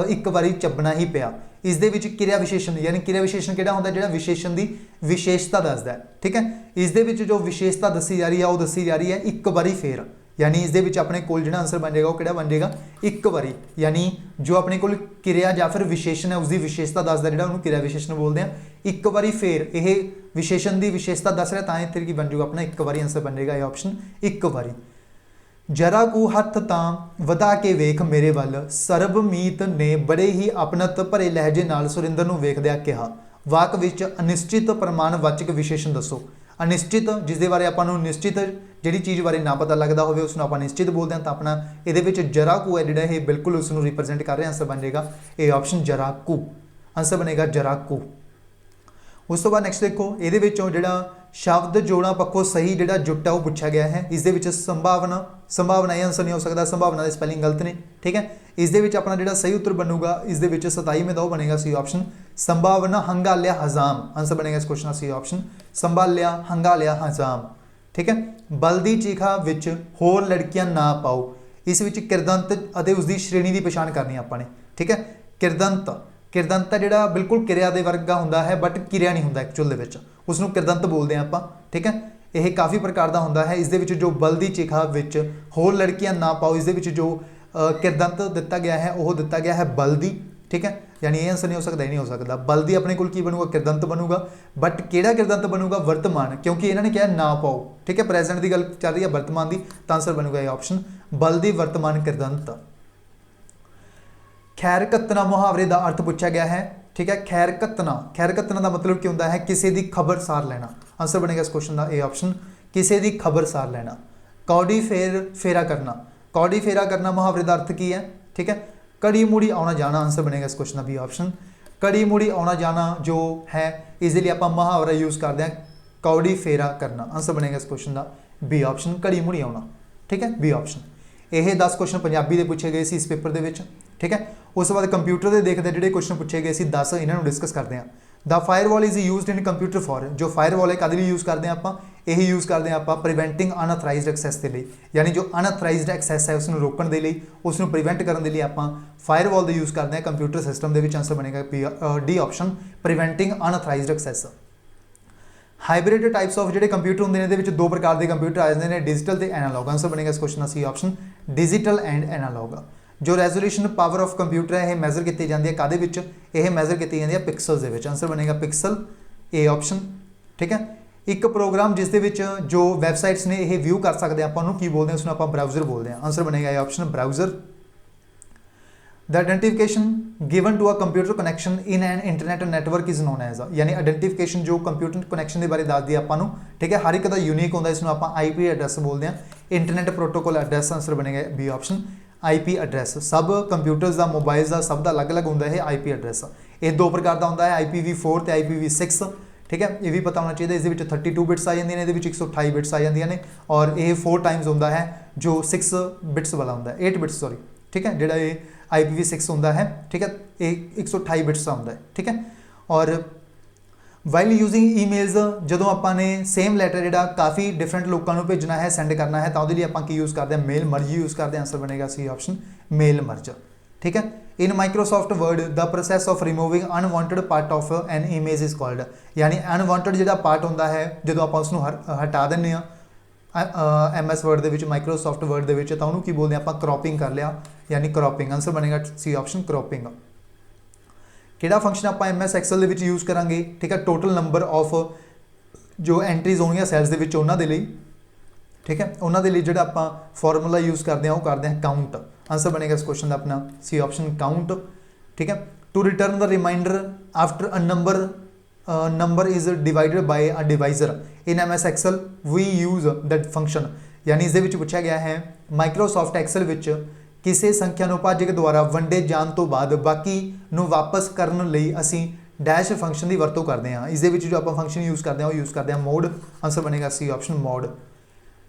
ਇੱਕ ਵਾਰੀ ਚੱਬਣਾ ਹੀ ਪਿਆ। ਇਸ ਦੇ ਵਿੱਚ ਕਿਰਿਆ ਵਿਸ਼ੇਸ਼ਣ, ਯਾਨੀ ਕਿਰਿਆ ਵਿਸ਼ੇਸ਼ਣ ਕਿਹੜਾ ਹੁੰਦਾ? ਜਿਹੜਾ ਵਿਸ਼ੇਸ਼ਣ ਦੀ ਵਿਸ਼ੇਸ਼ਤਾ ਦੱਸਦਾ ਹੈ, ਠੀਕ ਹੈ। ਇਸ ਦੇ ਵਿੱਚ ਜੋ ਵਿਸ਼ੇਸ਼ਤਾ ਦੱਸੀ ਜਾ ਰਹੀ ਹੈ ਉਹ ਦੱਸੀ ਜਾ ਰਹੀ ਹੈ ਇੱਕ ਵਾਰੀ ਫੇਰ, यानी इस अपने कोल जो आंसर बन जाएगा वो कि बन जाएगा एक बारी, यानी जो अपने को क्रिया या फिर विशेषण है उसकी विशेषता दसदा जो उन्होंने क्रिया विशेषण बोलते हैं। एक बारी फिर यह विशेषण की विशेषता दस रहा तो इतने की बन जाऊगा अपना एक बारी आंसर बन जाएगा ये ऑप्शन एक बारी। जरा कू हथ तां वधा के वेख मेरे वल, सरबमीत ने बड़े ही अपनत भरे लहजे नाल सुरिंदर नूं वेखदिया कहा, वाक विच अनिश्चित प्रमाणवाचक विशेषण दसो। अनिश्चित जिसके बारे आपां नूं निश्चित जिहड़ी चीज़ बारे ना पता लगता होवे उसनूं आपां निश्चित बोलते हैं, तो अपना इहदे विच जरा कू है जिहड़ा ये बिल्कुल उसनूं रिप्रजेंट कर रहा। आंसर बन जाएगा ए ऑप्शन जरा कू, आंसर बनेगा जरा कू। उस तो बाद नैक्सट देखो ये जिहड़ा शब्द जोड़ा पक्षों सही जिहड़ा जुट है वो पूछा गया है। इस दे विच संभावना, संभावना ये आंसर नहीं हो सकता, संभावना के स्पैलिंग गलत ने, ठीक है। इस दे विच अपना जिहड़ा सही उत्तर बनूगा इस दे विच 27वें दा बनेगा सी ऑप्शन संभावना हंगालिया हजाम, आंसर बनेगा इस क्वेश्चन का सी ऑप्शन संभालिया हंगालिया हजाम, ठीक है। बलदी चीखा विच होर लड़कियां ना पाओ, इस विच किरदंत अते उसकी श्रेणी की पछाण करनी आपां ने, ठीक है। किरदंत, किरदंत जिहड़ा बिल्कुल किरिया दे वर्गा हुंदा है बट किरिया नहीं हुंदा एक्चुअल दे विच, उसनूं किरदंत बोलते हैं आपां, ठीक है। यह काफ़ी प्रकार का हुंदा है। इस दे विच जो बलदी चिखा विच होर लड़कियां ना पाओ, इस दे विच जो किरदंत दिता गया है वह दिता गया है बलदी, ठीक है। यानी ये आंसर नहीं हो सकता, ये नहीं हो सकता। बलदी अपने कोल की बनूगा किरदंत बनूगा, बट किहड़ा किरदंत बनूगा वर्तमान, क्योंकि इन्होंने कहा ना पाओ, ठीक है। प्रेजेंट की गल चल रही है वर्तमान की, तो आंसर बनूगा ये ऑप्शन बलदी वर्तमान किरदंत। खैर कत्तना मुहावरे का अर्थ पूछा गया है, ठीक है। खैर कत्तना, खैर कत्तना का मतलब क्या होता है? किसी की खबर सार लेना, आंसर बनेगा इस क्वेश्चन का ए ऑप्शन किसी की खबर सार लेना। कौड़ी फेरा करना, कौड़ी फेरा करना मुहावरे का अर्थ की है, ठीक है। कड़ी मुड़ी आना जाना, आंसर बनेगा इस क्वेश्चन का बी ऑप्शन कड़ी मुड़ी आना जाना जो है इजीली आप मुहावरा यूज़ करते हैं कौड़ी फेरा करना, आंसर बनेगा इस क्वेश्चन का बी ऑप्शन कड़ी मुड़ी आना, ठीक है, बी ऑप्शन। यह 10 क्वेश्चन पंजाबी के पूछे गए इस पेपर के, ठीक है। उस बाद कंप्यूटर के देखते जो क्वेश्चन पूछे गए 10 इन्हों डिस्कस करते हैं। The firewall is use in computer for, जो फायरवॉल है कद भी यूज़ करते हैं आप, यही यूज़ करते हैं आप प्रिवेंटिंग अनअथराइज्ड एक्सैस के लिए, यानी जो अनअथराइज्ड एक्सैस है उसको रोकने के लिए, उसको प्रिवेंट करने के लिए आप फायरवॉल का यूज़ करते हैं कंप्यूटर सिस्टम के। आंसर बनेगा D option preventing unauthorised access. Hybrid types of जो कंप्यूटर होंगे ये दो प्रकार के कंप्यूटर आ जाते हैं, डिजिटल तो एनालॉग, आंसर बनेगा इस क्वेश्चन का C option digital and analog. जो रेजोल्यूशन पावर ऑफ कंप्यूटर है यह मैजर की जाती है कादे विच, यह मैजर की जाती है पिक्सल्स दे विच, आंसर बनेगा पिक्सल ए ऑप्शन, ठीक है। एक प्रोग्राम जिस दे विच जो वैबसाइट्स ने यह व्यू कर सकते हैं आप की बोलते हैं उसमें आप ब्राउजर बोलते हैं, आंसर बनेगा A option browser. The identification given to a computer connection in an internet network is known as, यानी आइडेंटिफिकेशन जो कंप्यूटर कनैक्शन के बारे दसदी है आपको, ठीक है। हर एक का यूनीक होता है, इसमें आप IP एड्रैस बोलते हैं, इंटरनेट प्रोटोकॉल एड्रैस, आंसर बनेगा बी ऑप्शन IP एड्रैस। सब कंप्यूटर्स का मोबाइल्स का सब का अलग अलग होंगे है IP एड्रैस, ये दो प्रकार का होंगे है IPv4 तो IPv6, ठीक है। ये भी पता होना चाहिए। इस 32 बिट्स आ जाती हैं, ये 128 बिट्स आ जाती हैं, और ये 4 टाइम्स होंगे है जो 6 बिट्स वाला होंगे 8 बिट्स सॉरी, ठीक है। जोड़ा ये IPv6 होंगे है, ठीक है, ये 128 बिट्स का होंगे है, ठीक है। और वाइल यूजिंग ईमेल्स जो आपने सेम लैटर जो काफ़ी डिफरेंट लोगों को भेजना है सेंड करना है तो वो आप यूज़ करते हैं मेल मर्ज यूज़ करते हैं, आंसर बनेगा सी ऑप्शन मेल मर्ज, ठीक है। In Microsoft word the process of removing unwanted part of an image is called, यानी अनवांटेड जो पार्ट होंदा है जो आप उसको हटा दें MS वर्ड के माइक्रोसॉफ्ट वर्ड के तो उन्होंने की बोलते हैं आप क्रॉपिंग कर लिया, यानी क्रॉपिंग, आंसर बनेगा सी ऑप्शन क्रॉपिंग। किहड़ा फंक्शन आप MS एक्सेल यूज़ करांगे, ठीक है। टोटल नंबर ऑफ जो एंट्रीज होंगे सैल्स के उन्होंने लिए ठीक है। उन्होंने लिए जो आप फॉर्मूला यूज़ करते हैं वो करते हैं काउंट। आंसर बनेगा इस क्वेश्चन का अपना सी ऑप्शन काउंट। ठीक है। To return the remainder after a number is divided by a divisor in MS Excel we use that function. यानी इस पूछा गया है माइक्रोसॉफ्ट एक्सल विच किसी संख्या ਨੂੰ ਭਾਜਕ ਦੁਆਰਾ ਵੰਡੇ ਜਾਣ ਤੋਂ ਬਾਅਦ ਬਾਕੀ ਨੂੰ ਵਾਪਸ ਕਰਨ ਲਈ ਅਸੀਂ डैश फंक्शन की वरतों करते हैं। इस जो आप फंक्शन यूज़ करते हैं वो यूज़ करते हैं मोड। आंसर बनेगा C option mode.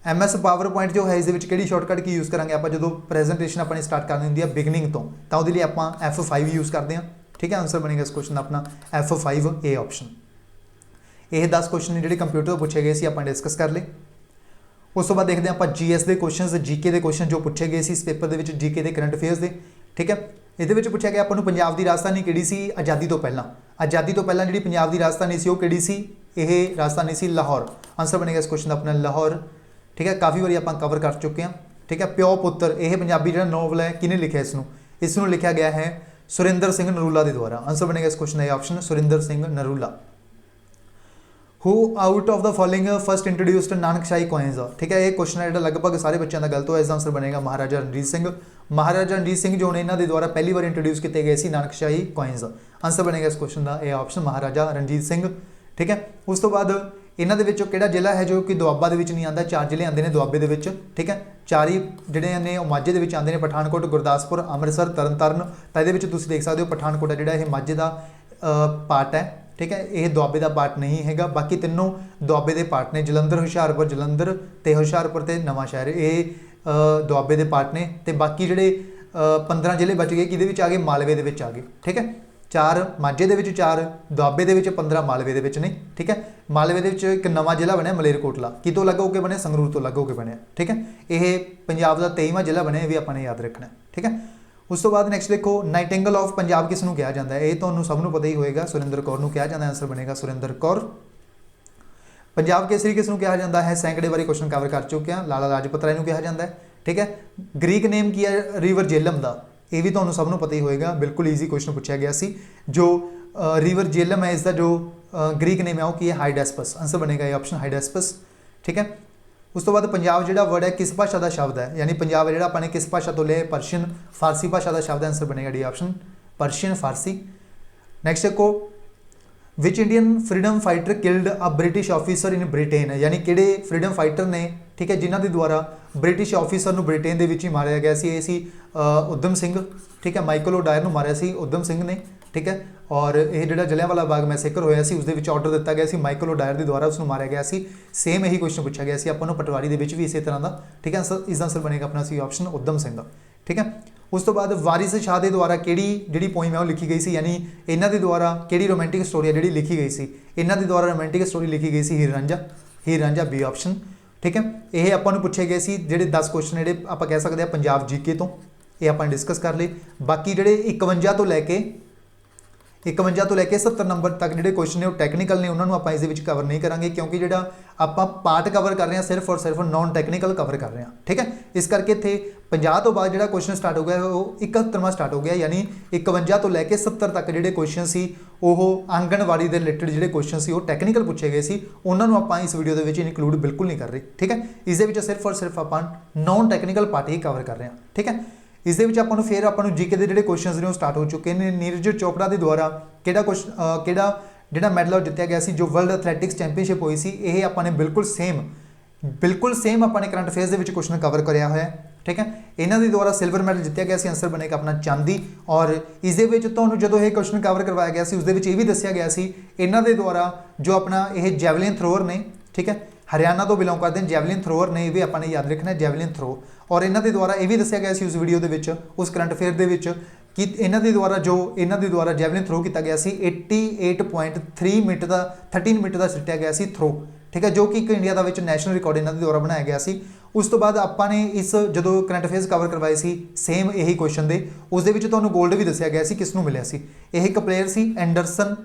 MS PowerPoint जो है इस कि शॉर्टकट की यूज़ करांगे आप जो प्रेजेंटेशन अपनी स्टार्ट करनी होंगी है बिगनिंग तो वो आप F5 यूज़ करते हैं। ठीक है। आंसर बनेगा इस क्वेश्चन अपना F5 ए ऑप्शन। ये 10 क्वेश्चन जोड़े कंप्यूटर तो पूछे गए आप डिस्कस कर ले। उस तो बाद देखते हैं आप GS के क्वेश्चन GK के क्वेश्चन जो पूछे गए इस पेपर के GK के करंट अफेयर्स के। ठीक है। ये पूछा गया आपको पंजाब की राजधानी किहड़ी सी आज़ादी तो पहला। आज़ादी तो पहला जी पंजाब की राजधानी सी वो किहड़ी सी, यह राजधानी सी लाहौर। आंसर बनेगा इस क्वेश्चन अपना लाहौर। ठीक है। काफ़ी बारी आप कवर कर चुके हैं। ठीक है। प्यो पुत्र यह पंजाबी जो नोवल है किने लिखा इसनों लिखा गया है सुरिंदर सिंह नरूला के द्वारा। आंसर बनेगा इस क्वेश्चन का option Surinder Singh Narula. Who out of the following first introduced Nanakshahi coins. ठीक है। ये क्वेश्चन है जो लगभग सारे बच्चों का गलत हो। इसका आंसर बनेगा महाराजा रणजीत सिंह। महाराजा रणजीत सिंह जो ने इन्हों के द्वारा पहली बार इंट्रोड्यूस किए गए सी नानकशाही कॉइन्स। आंसर बनेगा इस क्वेश्चन का ये ऑप्शन महाराजा रणजीत सिंह। ठीक है। उस तो बाद इन्हों के जिला है जो कि दुआबा के नहीं आता, 4 जिले आते हैं दुआबे के। ठीक है। 4 ही जोड़े ने माझे के आते हैं पठानकोट गुरदासपुर अमृतसर तरनताਰਨ। तो ये देख सकते हो पठानकोट है जोड़ा माझे का पार्ट है। ठीक है। ये दुआबे का पार्ट नहीं है। बाकी तीनों दुआबे के पार्ट ने जलंधर हुशियारपुर जलंधर तो हुशियारपुर तो नवां शहर ये दुआबे के पार्ट ने। तो बाकी जोड़े 15 जिले बच गए कि आ गए मालवे के आ गए। ठीक है। 4 माझे के 4 दुआबे के 15 मालवे के नहीं। ठीक है। मालवे के एक नवा जिला बनया मलेरकोटला कितों अलग होकर बनया संगरूर तो अलग होकर बनया। ठीक है। ये पंजाब का 23वां जिला बनया ये भी आपने याद रखना। ठीक है। उस तो बाद नैक्सट देखो नाइटिंगेल ऑफ पंजाब किसनों कहा जाता है, ये तो सबनों पता ही होएगा सुरिंदर कौर नूं कहा जाता है। आंसर बनेगा सुरिंदर कौर। पंजाब केसरी किसनों कहा जाता है, सैकड़े बारी क्वेश्चन कवर कर चुके हैं, लाला लाजपत राय नूं कहा जाता है। ठीक है। ग्रीक नेम की है रिवर जेलम का, ये भी तो सबनों पता ही होएगा, बिल्कुल ईजी क्वेश्चन पूछा गया सी। जो रिवर जेलम है इसका जो ग्रीक नेम है वो की है हाइडेस्पस। आंसर बनेगा ये ऑप्शन हाइडेस्पस। ठीक है। उस तो बाद पंजाब जो वर्ड है किस भाषा का शब्द है, यानी पंजाब जो अपने किस भाषा तो लिया पर्शियन फारसी भाषा का शब्द है। आंसर बनेगा डी ऑप्शन पर्शियन फारसी। नैक्सट देखो which Indian freedom fighter killed a British officer in Britain, यानी किहड़े फ्रीडम फाइटर ने ठीक है जिन्हों के द्वारा ब्रिटिश ऑफिसर को ब्रिटेन के ही मारिया गया सी। ये सी उधम सिंह। ठीक है। माइकल ओडायर को मारिया सी उधम सिंह ने। ठीक है। और यह जो जलियांवाला बाग मैसेकर होया सी उसके ऑर्डर दिता गया सी माइकल ओडायर के द्वारा उसको मारिया गया सी। सेम यही क्वेश्चन पूछा गया सी आपको पटवारी के भी इसी तरह का। ठीक है। इसका आंसर बनेगा अपना सी ऑप्शन उधम सिंह। ठीक है। उस तो बाद वारिस शाह के द्वारा किहड़ी जिहड़ी पोइम है वो लिखी गई सी, यानी इन्हों के द्वारा किहड़ी रोमांटिक स्टोरी है जिहड़ी लिखी गई सी, इन्हों के द्वारा रोमांटिक स्टोरी लिखी गई सी हीर रांझा। हीर रांझा बी ऑप्शन। ठीक है। ये आपको पूछे गए सी जिहड़े 10 क्वेश्चन जिहड़े आप कह सकते हैं पंजाब जीके तो ये आप डिस्कस कर ले। बाकी जिहड़े 51 तो लैके 70 नंबर तक जो क्वेश्चन ने टैक्नीकल ने उन्होंने आप इस कवर नहीं करांगे, क्योंकि जो आप पार्ट कवर कर रहे हैं सिर्फ और सिर्फ नॉन टैक्नीकल कवर कर रहे हैं। ठीक है। इस करके इतने 50 तो बाद जो क्वेश्चन स्टार्ट हो गया वो 71वां स्टार्ट हो गया, यानी 51 तो लैके 70 तक जो क्वेश्चन से वो आंगनवाड़ी के रिलेटेड जो क्वेश्चन से टैक्नीकल पूछे गए सी, उन्होंने आप इस वीडियो के इनकलूड बिल्कुल नहीं कर रहे। ठीक है। इस सिर्फ और सिर्फ आप नॉन टैक्नीकल पार्ट ही कवर कर रहे हैं। ठीक है। इस फिर आपको जीके के जो क्वेश्चन ने स्टार्ट हो चुके हैं। नीरज चोपड़ा के द्वारा किहड़ा मैडल जितया गया सी जो वर्ल्ड एथलैटिक्स चैंपीयनशिप हुई सी, ये आपने बिल्कुल सेम अपने करंट अफेयर्स के क्वेश्चन कवर कराया हुआ है। ठीक है। इन्हों के द्वारा सिल्वर मैडल जितया गया सी, आंसर बनेगा अपना चांदी। और इस जो ये क्वेश्चन कवर करवाया गया सी उसके भी दसिया गया सी इन्हों के द्वारा जो अपना ये जैवलिन थ्रोअर ने। ठीक है। हरियाणा तो बिलोंग करते हैं, जैवलिन थ्रोअर ने भी अपने याद रखना है जैवलिन थ्रो। और इन्हों के द्वारा यह भी दसिया गया सी उस वीडियो के उस करंट अफेयर के कि इन्हों के द्वारा जैवलिन थ्रो किया गया सी 88.3 मीटर का 13 मीटर का सिटिया गया सी थ्रो। ठीक है। जो कि एक इंडिया का नैशनल रिकॉर्ड इन्हों के द्वारा बनाया गया सी। उस तो बाद आपने इस जो करंट अफेयर्स कवर करवाए सी सेम यही क्वेश्चन दे उसके तो गोल्ड भी दसिया गया सी किसनों मिले सी। यह एक प्लेयर सी एंडरसन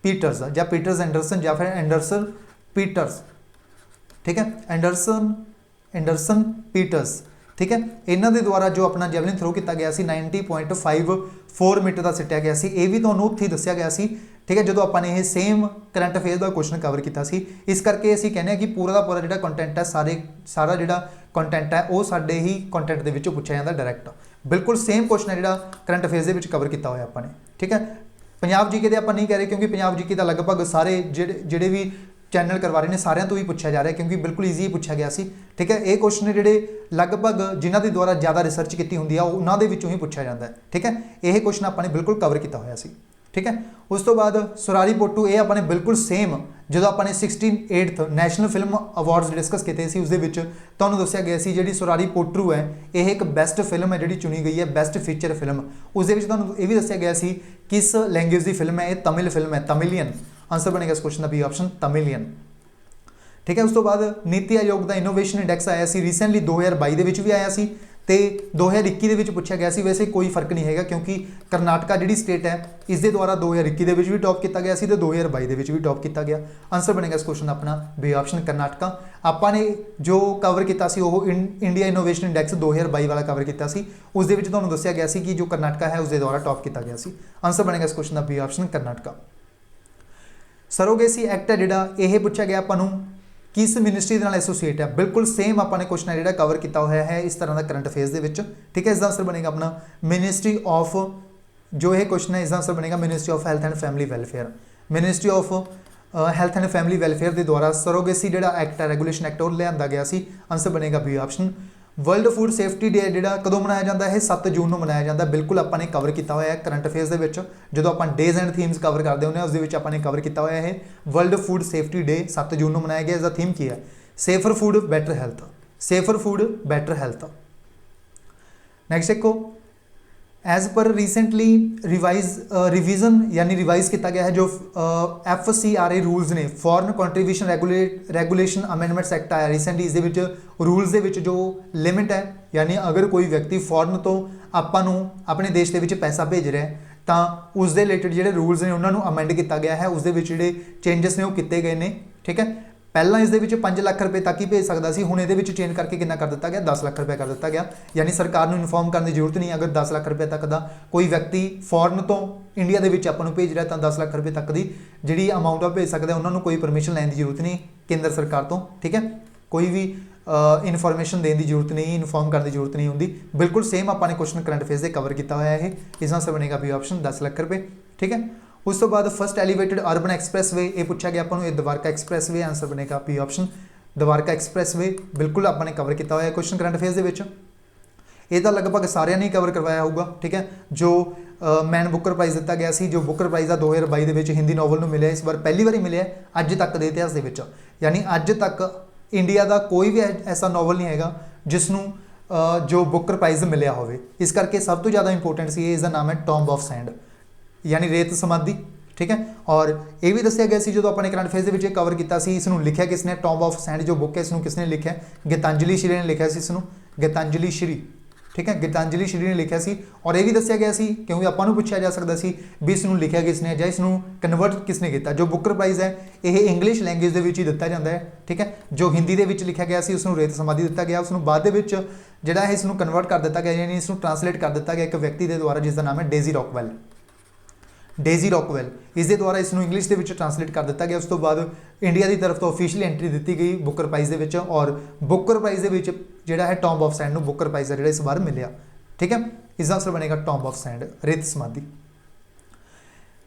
पीटर्स या पीटर्स एंडरसन या फिर एंडरसन पीटर्स। ठीक है। Anderson Peters. ठीक है। इन्हों के द्वारा जो अपना जैवलिन थ्रो किया गया 90.54 मीटर का सिटिया गया सी। ये भी तो उत्थे दसिया गया सी ठीक है, जो आपने ये सेम करंट अफेयर का क्वेश्चन कवर किया सी, इस करके असीं कहने हैं कि पूरा का पूरा जो कंटेंट है सारा जो कंटेंट है वो साडे ही कंटेंट के विचों पूछा जाता डायरैक्ट, बिल्कुल सेम क्वेश्चन है जो करंट अफेयर्स के कवर किया हुआ आपने। ठीक है, पंजाब जीके दे आपां नहीं कह रहे क्योंकि पंजाब जीके का लगभग सारे जिहड़े भी चैनल करवा रहे हैं सारिਆਂ तो ही पूछा जा रहा है क्योंकि बिल्कुल ईजी पूछा गया सी। ठीक है, ये क्वेश्चन जिहड़े लगभग जिन्हां दे द्वारा ज़्यादा रिसर्च की होंदी है उन्हां दे विचों ही पूछा जाता है। ठीक है, यह क्वेश्चन आपने बिल्कुल कवर किया होया सी। ठीक है, उस तो बाद सुरारी पोटू ये आपने बिल्कुल सेम जो आपने 68th national film awards discuss किए सी उसदे विच तुहानूं दस्सिया गया सी जिहड़ी सुरारी पोटरू है यह एक बेस्ट फिल्म है जिहड़ी चुनी गई है बेस्ट फीचर फिल्म। उसदे विच तुहानूं ये भी दस्सिया गया सी किस लैंग्वेज की फिल्म है, ये तमिल फिल्म है, तमिलियन आंसर बनेगा इस क्वेश्चन का बी ऑप्शन तमिलियन। ठीक है, उस तो बाद नीति आयोग का इनोवेशन इंडैक्स आया सी रिसेंटली 2022 के भी आया सी ते 2021 के पूछा गया सी। वैसे कोई फर्क नहीं है क्योंकि करनाटका जी स्टेट है इस दे द्वारा 2021 के भी टॉप किया गया सी ते 2022 के भी टॉप किया गया। आंसर बनेगा इस क्वेश्चन अपना बी ऑप्शन करनाटका। आपने जो कवर किया सी वो इंडिया इनोवेशन इंडैक्स 2022 वाला कवर किया सी, उस दे विच तुहानूं दस्सिया गया सी कि जो करनाटका है उसके द्वारा टॉप किया गया सी। आंसर बनेगा इस क्वेश्चन का B option Karnataka. Surrogacy act है जिहड़ा यह पूछा गया आपां नूं किस मिनिस्ट्री के एसोसीएट है, बिल्कुल सेम आपने क्वेश्चन है जो कवर किया हुआ है इस तरह का करंट अफेयर्स के विच। ठीक है, इसका आंसर बनेगा अपना मिनिस्ट्री ऑफ, जो ये क्वेश्चन है इसका आंसर बनेगा ministry of health and family welfare. Ministry of health and family welfare के द्वारा सरोगेसी जो एक्ट है रेगूलेशन एक्ट और लिया गया सी। आंसर बनेगा B option. World food safety day जो कदों मनाया जाता है 7 जून को मनाया जाता है, बिल्कुल आपने कवर किया हुआ है करंट अफेयर्स के विच जो आप डेज एंड थीम्स कवर करते होंगे उसके आपने कवर किया हुआ है वर्ल्ड फूड सेफ्टी डे 7 जून को मनाया गया। इसका थीम की है safer food better health, safer food better health. Next देखो एज पर रिसेंटली रिविजन यानी रिवाइज किया गया है जो FCRA रूल्स ने foreign contribution regulation amendments act आया रिसेंटली। इस रूल्स के विच जो लिमिट है यानी अगर कोई व्यक्ति फॉरेन तो आपां नूं अपने देश के विच पैसा भेज रहा है तो उसके रिलेटेड जो रूल्स ने उन्होंने अमेंड किया गया है, उसके जो चेंजिस ने वो किए गए हैं। ठीक है, पहला इस 5 लाख रुपए तक ही भेज सकता सी, हुण इहदे विच चेंज करके कितना कर दिता गया 10 लाख रुपए कर दिता गया। यानी सरकार को इन्फॉर्म करने की जरूरत नहीं, अगर 10 लाख रुपए तक का कोई व्यक्ति फॉरन तो इंडिया के विच आपां नूं भेज रहा तो 10 लाख रुपए तक की जी अमाउंट आप भेज सकते हैं, उन्होंने कोई परमिशन लैन की जरूरत नहीं केंद्र सरकार तो। ठीक है, कोई भी इन्फॉर्मेशन देने की जरूरत नहीं, इन्फॉर्म करने की जरूरत नहीं होंगी। बिल्कुल सेम आपने क्वेश्चन करंट अफेयर्स से कवर किया हुआ है। इसका आंसर बनेगा बी ऑप्शन 10 लाख रुपए। ठीक है, उस तो बाद फर्स्ट एलिवेटेड अर्बन एक्सप्रैस वे ये पूछा गया आपको द्वारका एक्सप्रैस वे। आंसर बनेगा बी ऑप्शन द्वारका एक्सप्रैस वे। बिल्कुल आपने कवर किया हुआ है क्वेश्चन करंट अफेयर्स के, यह लगभग सारिਆਂ ने कवर करवाया होगा। ठीक है, जो मैन बुकर प्राइज़ दिता गया सी, जो बुकर प्राइज़ आ 2022 के हिंदी नॉवल में मिले, इस बार पहली बार मिले अज तक के इतिहास के, यानी अज तक इंडिया का कोई भी ऐसा नॉवल नहीं है जिसनों जो बुकर प्राइज़ मिलया हो। इस करके सब तो ज़्यादा इंपोर्टेंट सी इसका नाम है टॉम्ब ऑफ सैंड यानी रेत समाधि। ठीक है, और ये भी दसिया गया जो अपने करंट अफेयर्स के कवर किया इसनों लिखा किसने, टॉम्ब ऑफ सैंड जो बुक है इसनों किसने लिखा, गीतांजलि श्री ने लिखा इसनों, गीतांजलि श्री। ठीक है, गीतांजलि श्री ने लिखा सी। और यह भी दसिया गया क्योंकि आपको पूछा जा सकता सी भी इसनों लिखा किसने या इसनों कन्वर्ट किसने किया। जो बुकर प्राइज़ है यह इंग्लिश लैंग्वेज के ही दिता जाता है। ठीक है, जो हिंदी के लिखा गया उसनों रेत समाधि दिता गया, उसनों बाद जोड़ा है इसनों कन्वर्ट कर दिता गया यानी इसनों ट्रांसलेट कर दिता गया एक व्यक्ति के द्वारा जिसका नाम है डेजी रॉकवेल। डेजी रॉकवेल इस द्वारा इसनों इंग्लिश के ट्रांसलेट कर दिता गया। उस तो बाद इंडिया की तरफ तो ऑफिशियली एंट्री दी गई बुकर प्राइज़ के, और बुकर प्राइज़ के जोड़ा है Tomb of Sand Booker Prize है जो इस बार मिले। ठीक है, इसका आंसर बनेगा टॉम्ब ऑफ सैंड रेत समाधि।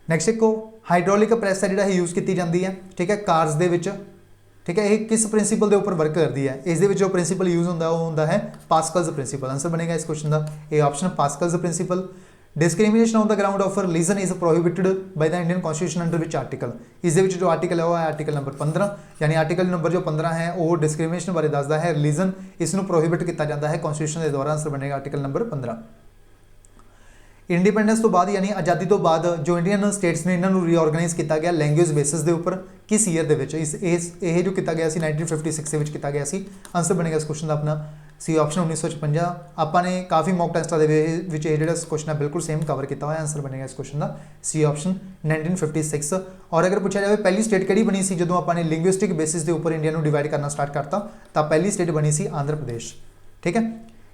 नैक्सट देखो हाइड्रोलिक प्रेस है जो यूज़ की जाती है। ठीक है, कार्स दे विच। ठीक है, ये किस प्रिंसीपल के उपर वर्क करती है, इस जो प्रिंसीपल यूज़ होंगे वो होंगे है पास्कल्स प्रिंसीपल। आंसर बनेगा इस क्वेश्चन का A option Pascal's principle. Discrimination on the ground of religion is prohibited by the Indian constitution under which article. इस जो आर्टिकल है वो है आर्टिकल नंबर 15, यानी आर्टिकल नंबर जो 15 है वो डिस्क्रिमिनेशन बारे दसदा है, रिलीजन इसनों प्रोहिबिट किया जाता है कॉन्स्टिट्यूशन के द्वारा। आंसर बनेगा आर्टिकल नंबर 15। इंडिपेंडेंस तो बाद यानी आज़ादी तो बाद जो इंडियन स्टेट्स ने इन्होंने रीऑर्गेनाइज किया गया लैंग्वेज बेसिस के उपर किस ईयर के इस जो किया गया 1956 के किया गया। आंसर बनेगा इस क्वेश्चन का अपना सी ऑप्शन 1956। आपने काफ़ी मॉक टेस्टा के जो क्वेश्चन है बिल्कुल सेम कवर किया हुआ है। आंसर बनेगा इस क्वेश्चन का सी ऑप्शन 1956। और अगर पूछा जाए पहली स्टेट किहड़ी बनी सी जो आपने लिंग्विस्टिक बेसिस के उपर इंडिया को डिवाइड करना स्टार्ट करता, तो पहली स्टेट बनी सी आंध्र प्रदेश। ठीक है,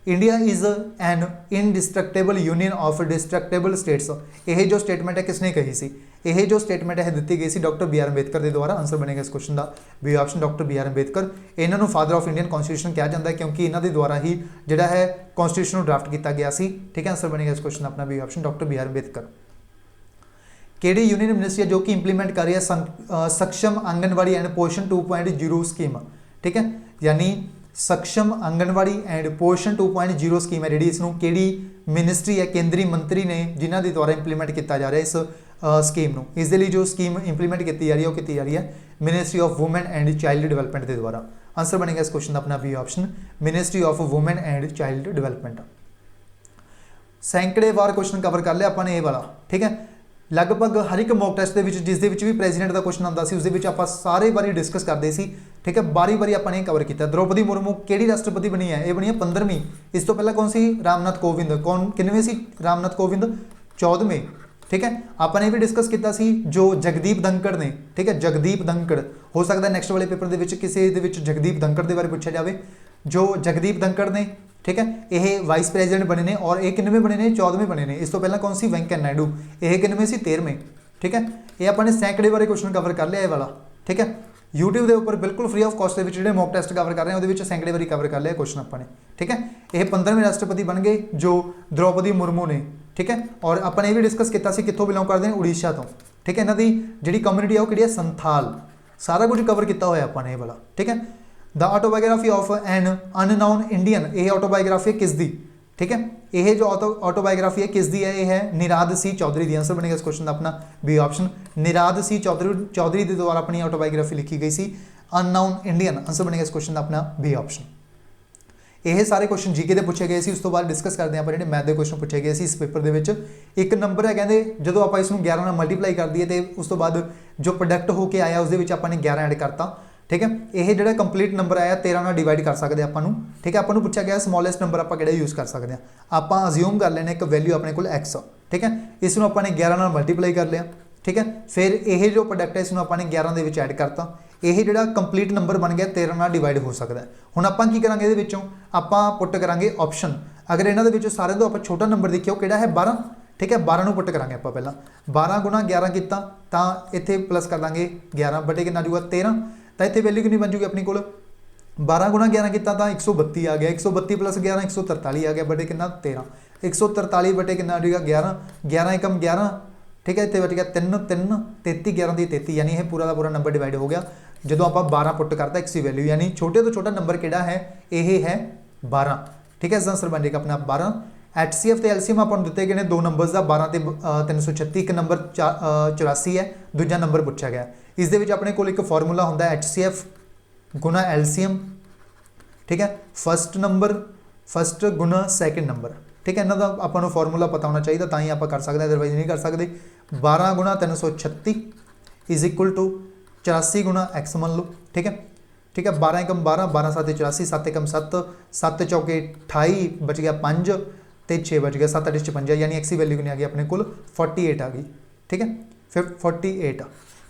India is an indestructible union of destructible states. यह जो स्टेटमेंट है किसने कही सी, ਇਹ ਜੋ ਸਟੇਟਮੈਂਟ ਹੈ ਦਿੱਤੀ ਗਈ ਸੀ ਡਾਕਟਰ ਬੀ ਆਰ ਅੰਬੇਦਕਰ ਦੇ ਦੁਆਰਾ। ਆਨਸਰ ਬਣੇਗਾ ਇਸ ਕੁਐਸਚਨ ਦਾ B option doctor B R Ambedkar. ਇਹਨਾਂ ਨੂੰ ਫਾਦਰ ਆਫ ਇੰਡੀਅਨ ਕਨਸਟੀਟਿਊਸ਼ਨ ਕਿਹਾ ਜਾਂਦਾ ਹੈ ਕਿਉਂਕਿ ਇਹਨਾਂ ਦੇ ਦੁਆਰਾ ਹੀ ਜਿਹੜਾ ਹੈ ਕਨਸਟੀਟਿਊਸ਼ਨ ਨੂੰ ਡਰਾਫਟ ਕੀਤਾ ਗਿਆ ਸੀ। ਠੀਕ ਹੈ, ਆਨਸਰ ਬਣੇਗਾ ਇਸ ਕੁਐਸਚਨ ਦਾ ਆਪਣਾ B option doctor B R Ambedkar. ਕਿਹੜੀ ਯੂਨੀਅਨ ਮਿਨਿਸਟਰੀ ਹੈ ਜੋ ਕਿ ਇੰਪਲੀਮੈਂਟ ਕਰ ਰਹੀ ਹੈ ਸक्षम आंगनवाड़ी एंड पोषण 2.0 स्कीम। ठीक है, यानी सक्षम आंगनवाड़ी एंड पोषण 2.0 स्कीम है जी, इसनों किहड़ी मिनिस्ट्री है केंद्रीय मंत्री ने जिन्हां दे द्वारा इंप्लीमेंट किया जा रहा है इस स्कीम नूं। इस दे लई जो स्कीम इंप्लीमेंट की जा रही है वो की जा रही है ministry of women and child development के द्वारा। आंसर बनेगा इस क्वेश्चन का अपना B option ministry of women and child development. सैकड़े बार क्वेश्चन कवर कर लिया अपने ये वाला। ठीक है, लगभग हर एक मॉक टेस्ट के जिस दे भी प्रेजिडेंट का क्वेश्चन आता सी उस आप सारे बारी डिस्कस करते सी। ठीक है, बारी बारी आपने कवर किया। द्रौपदी मुर्मू किहड़ी राष्ट्रपति बनी है, ये बनी है 15वीं। इस तो पहला कौन सी रामनाथ कोविंद, कौन किनवें सी रामनाथ कोविंद 14वें। ठीक है, आपने भी डिस्कस किया सी जो जगदीप धनखड़ ने। ठीक है, जगदीप धनखड़ हो सकता है नैक्सट वाले पेपर के किसी जगदीप धनखड़ के बारे पूछा जाए। जो जगदीप धनखड़ ने ठीक है ये वाइस प्रेजिडेंट बने ने और ये किनवें बने ने 14वें बने ने। इस तो पहला कौन सी वेंकैया नायडू, ये किनवें सी 13वें। ठीक है, ये अपने सैकड़े बारे क्वेश्चन कवर कर लिया ये वाला। ठीक है, यूट्यूब के उपर बिल्कुल फ्री ऑफ कॉस्ट के जो मॉक टेस्ट कवर कर रहे हैं वो सैकड़े बारी कवर कर लिया क्वेश्चन अपने। ठीक है, ये 15वें राष्ट्रपति बन गए जो द्रौपदी मुर्मू ने। ठीक है, और अपने ये भी डिस्कस किया कितों बिलोंग करते हैं, उड़ीसा तो। ठीक है, इन्हों की जी कम्यूनिटी है वो कि संथाल, सारा कुछ कवर किया हुआ अपने ये वाला। ठीक है, the autobiography of an unknown Indian, ये ऑटोबायोग्राफी है किसदी। ठीक है, ये जो ऑटोबायोग्राफी है किसदी है, ये है निराद सी चौधरी दी। आंसर बनेगा इस क्वेश्चन का अपना बी ऑप्शन निराद सी चौधरी के द्वारा अपनी ऑटोबायोग्राफी लिखी गई सी अननाउन इंडियन। आंसर बनेगा इस क्वेश्चन का अपना बी ऑप्शन। ये सारे क्वेश्चन जीके के पूछे गए सी। उस तो बाद डिस्कस करते हैं जो मैथ के क्वेश्चन पूछे गए सी इस पेपर के विच। एक नंबर है कहते जो आप इसमें 11 नाल मल्टीप्लाई कर दिए तो उस तो बाद जो प्रोडक्ट होकर आया उसके आपने 11 ऐड करता। ठीक है, यह जो कंप्लीट नंबर आया 13 नाल डिवाइड कर सकते आपू। ठीक है, आपको पूछा गया स्मॉलेस्ट नंबर आप यूज़ कर सकते हैं। आप अज्यूम कर लेने एक वैल्यू अपने को एक्स। ठीक है, इसमें आपने 11 नाल मल्टीप्लाई कर लिया। ठीक है, फिर यह जो प्रोडक्ट है इसमें आपने 11 के ऐड करता। यह जो कंप्लीट नंबर बन गया 13 नाल डिवाइड हो सकता है। हुण आपां की करांगे इहदे विचों आपां पुट करांगे ऑप्शन। अगर इन्हां दे विचों सारे तो आप छोटा नंबर देखियो किहड़ा है 12। ठीक है, 12 नूं पुट करांगे आपां पहलां 12 गुणा 11 किया तो इत्थे प्लस कर देंगे 11 बटे कितना आजूगा 13। तो इतने वैल्यू कितनी बन जूगी अपने को 12 गुणा 11 किया तो 132 आ गया। 132 प्लस 11 143 आ गया बटे कितना 13। 143 बटे कितना आ जाएगा 11। 11 एकम 11। ठीक है, इतने बच गया 3 3 33 11 की 33 यानी यह पूरा का पूरा नंबर डिवाइड हो गया जो आप 12 पुट करता एक्स की वैल्यू। यानी छोटे तो छोटा नंबर किहड़ा है यह है 12। ठीक है, इसका आंसर बन जाएगा अपना 12। HCF तो LCM आपको दिते गए दो नंबर्स का 12 तो 336। एक नंबर 84 है, दूजा नंबर पूछा गया। इस दे विच अपने कोल एक फॉर्मूला होंदा है HCF गुना LCM। ठीक है, फस्ट गुना सैकेंड नंबर। ठीक है, इन्हों का आपको फॉर्मूला पता होना चाहिए तां ही आप कर सकते, अदरवाइज नहीं कर सकते। 12 गुना 336 इज इक्वल टू 84 गुना एक्स मान लो। ठीक है, ठीक है, 12 एकम 12 12 7 84 7 एकम 7 7 चौके 28 बच गया 5 तो 6 बच गया 7 8 56 यानी एक्स की वैल्यू कितनी आ गई अपने को 48 आ गई। ठीक है, फिर 48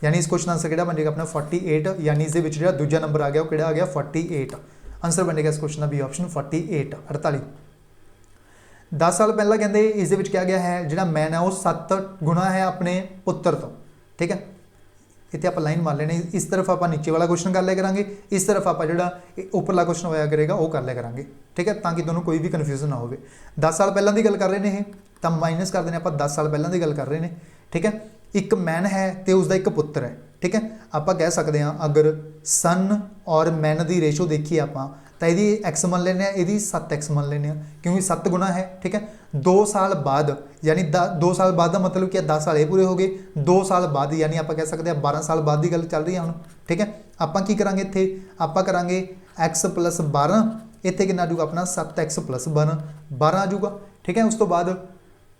यानी इस क्वेश्चन आंसर किहड़ा बन जाएगा अपना 48। यानी इस जो दूजा नंबर आ गया वो किहड़ा आ गया 48। आंसर बनेगा इस क्वेश्चन का बी ऑप्शन 48 48। 10 साल पहला कहते इस क्या गया है जो मैन है वो 7 गुना है अपने पुत्र तो। ठीक है, इतने आप लाइन मार लेने। इस तरफ आप नीचे वाला क्वेश्चन कर लिया करेंगे, इस तरफ आप जो उपरला क्वेश्चन होया करेगा वो कर लिया करेंगे। ठीक है, ताकि दोनों कोई भी कन्फ्यूजन ना हो। 10 साल पहला की गल कर रहे हैं तो माइनस कर देने आप 10 साल पहला की गल कर रहे हैं। ठीक है, एक मैन है तो उसका एक पुत्र है। ठीक है, आप कह सकते हैं अगर सन और मैन की रेशो देखिए आप तो यदि एक्स मान लेने, यदि 7x मान लेने क्योंकि 7 गुना है। ठीक है, 2 साल बाद यानी 2 साल बाद का मतलब क्या 10 साल ये पूरे हो गए। 2 साल बाद यानी आप कह सकते हैं 12 साल बाद की गल चल रही है हम। ठीक है, आप की करांगे इत्थे आप करांगे x प्लस 12 इत्थे कितना आ जाऊगा अपना 7x प्लस 12 आ जाऊगा। ठीक है, उस तो बाद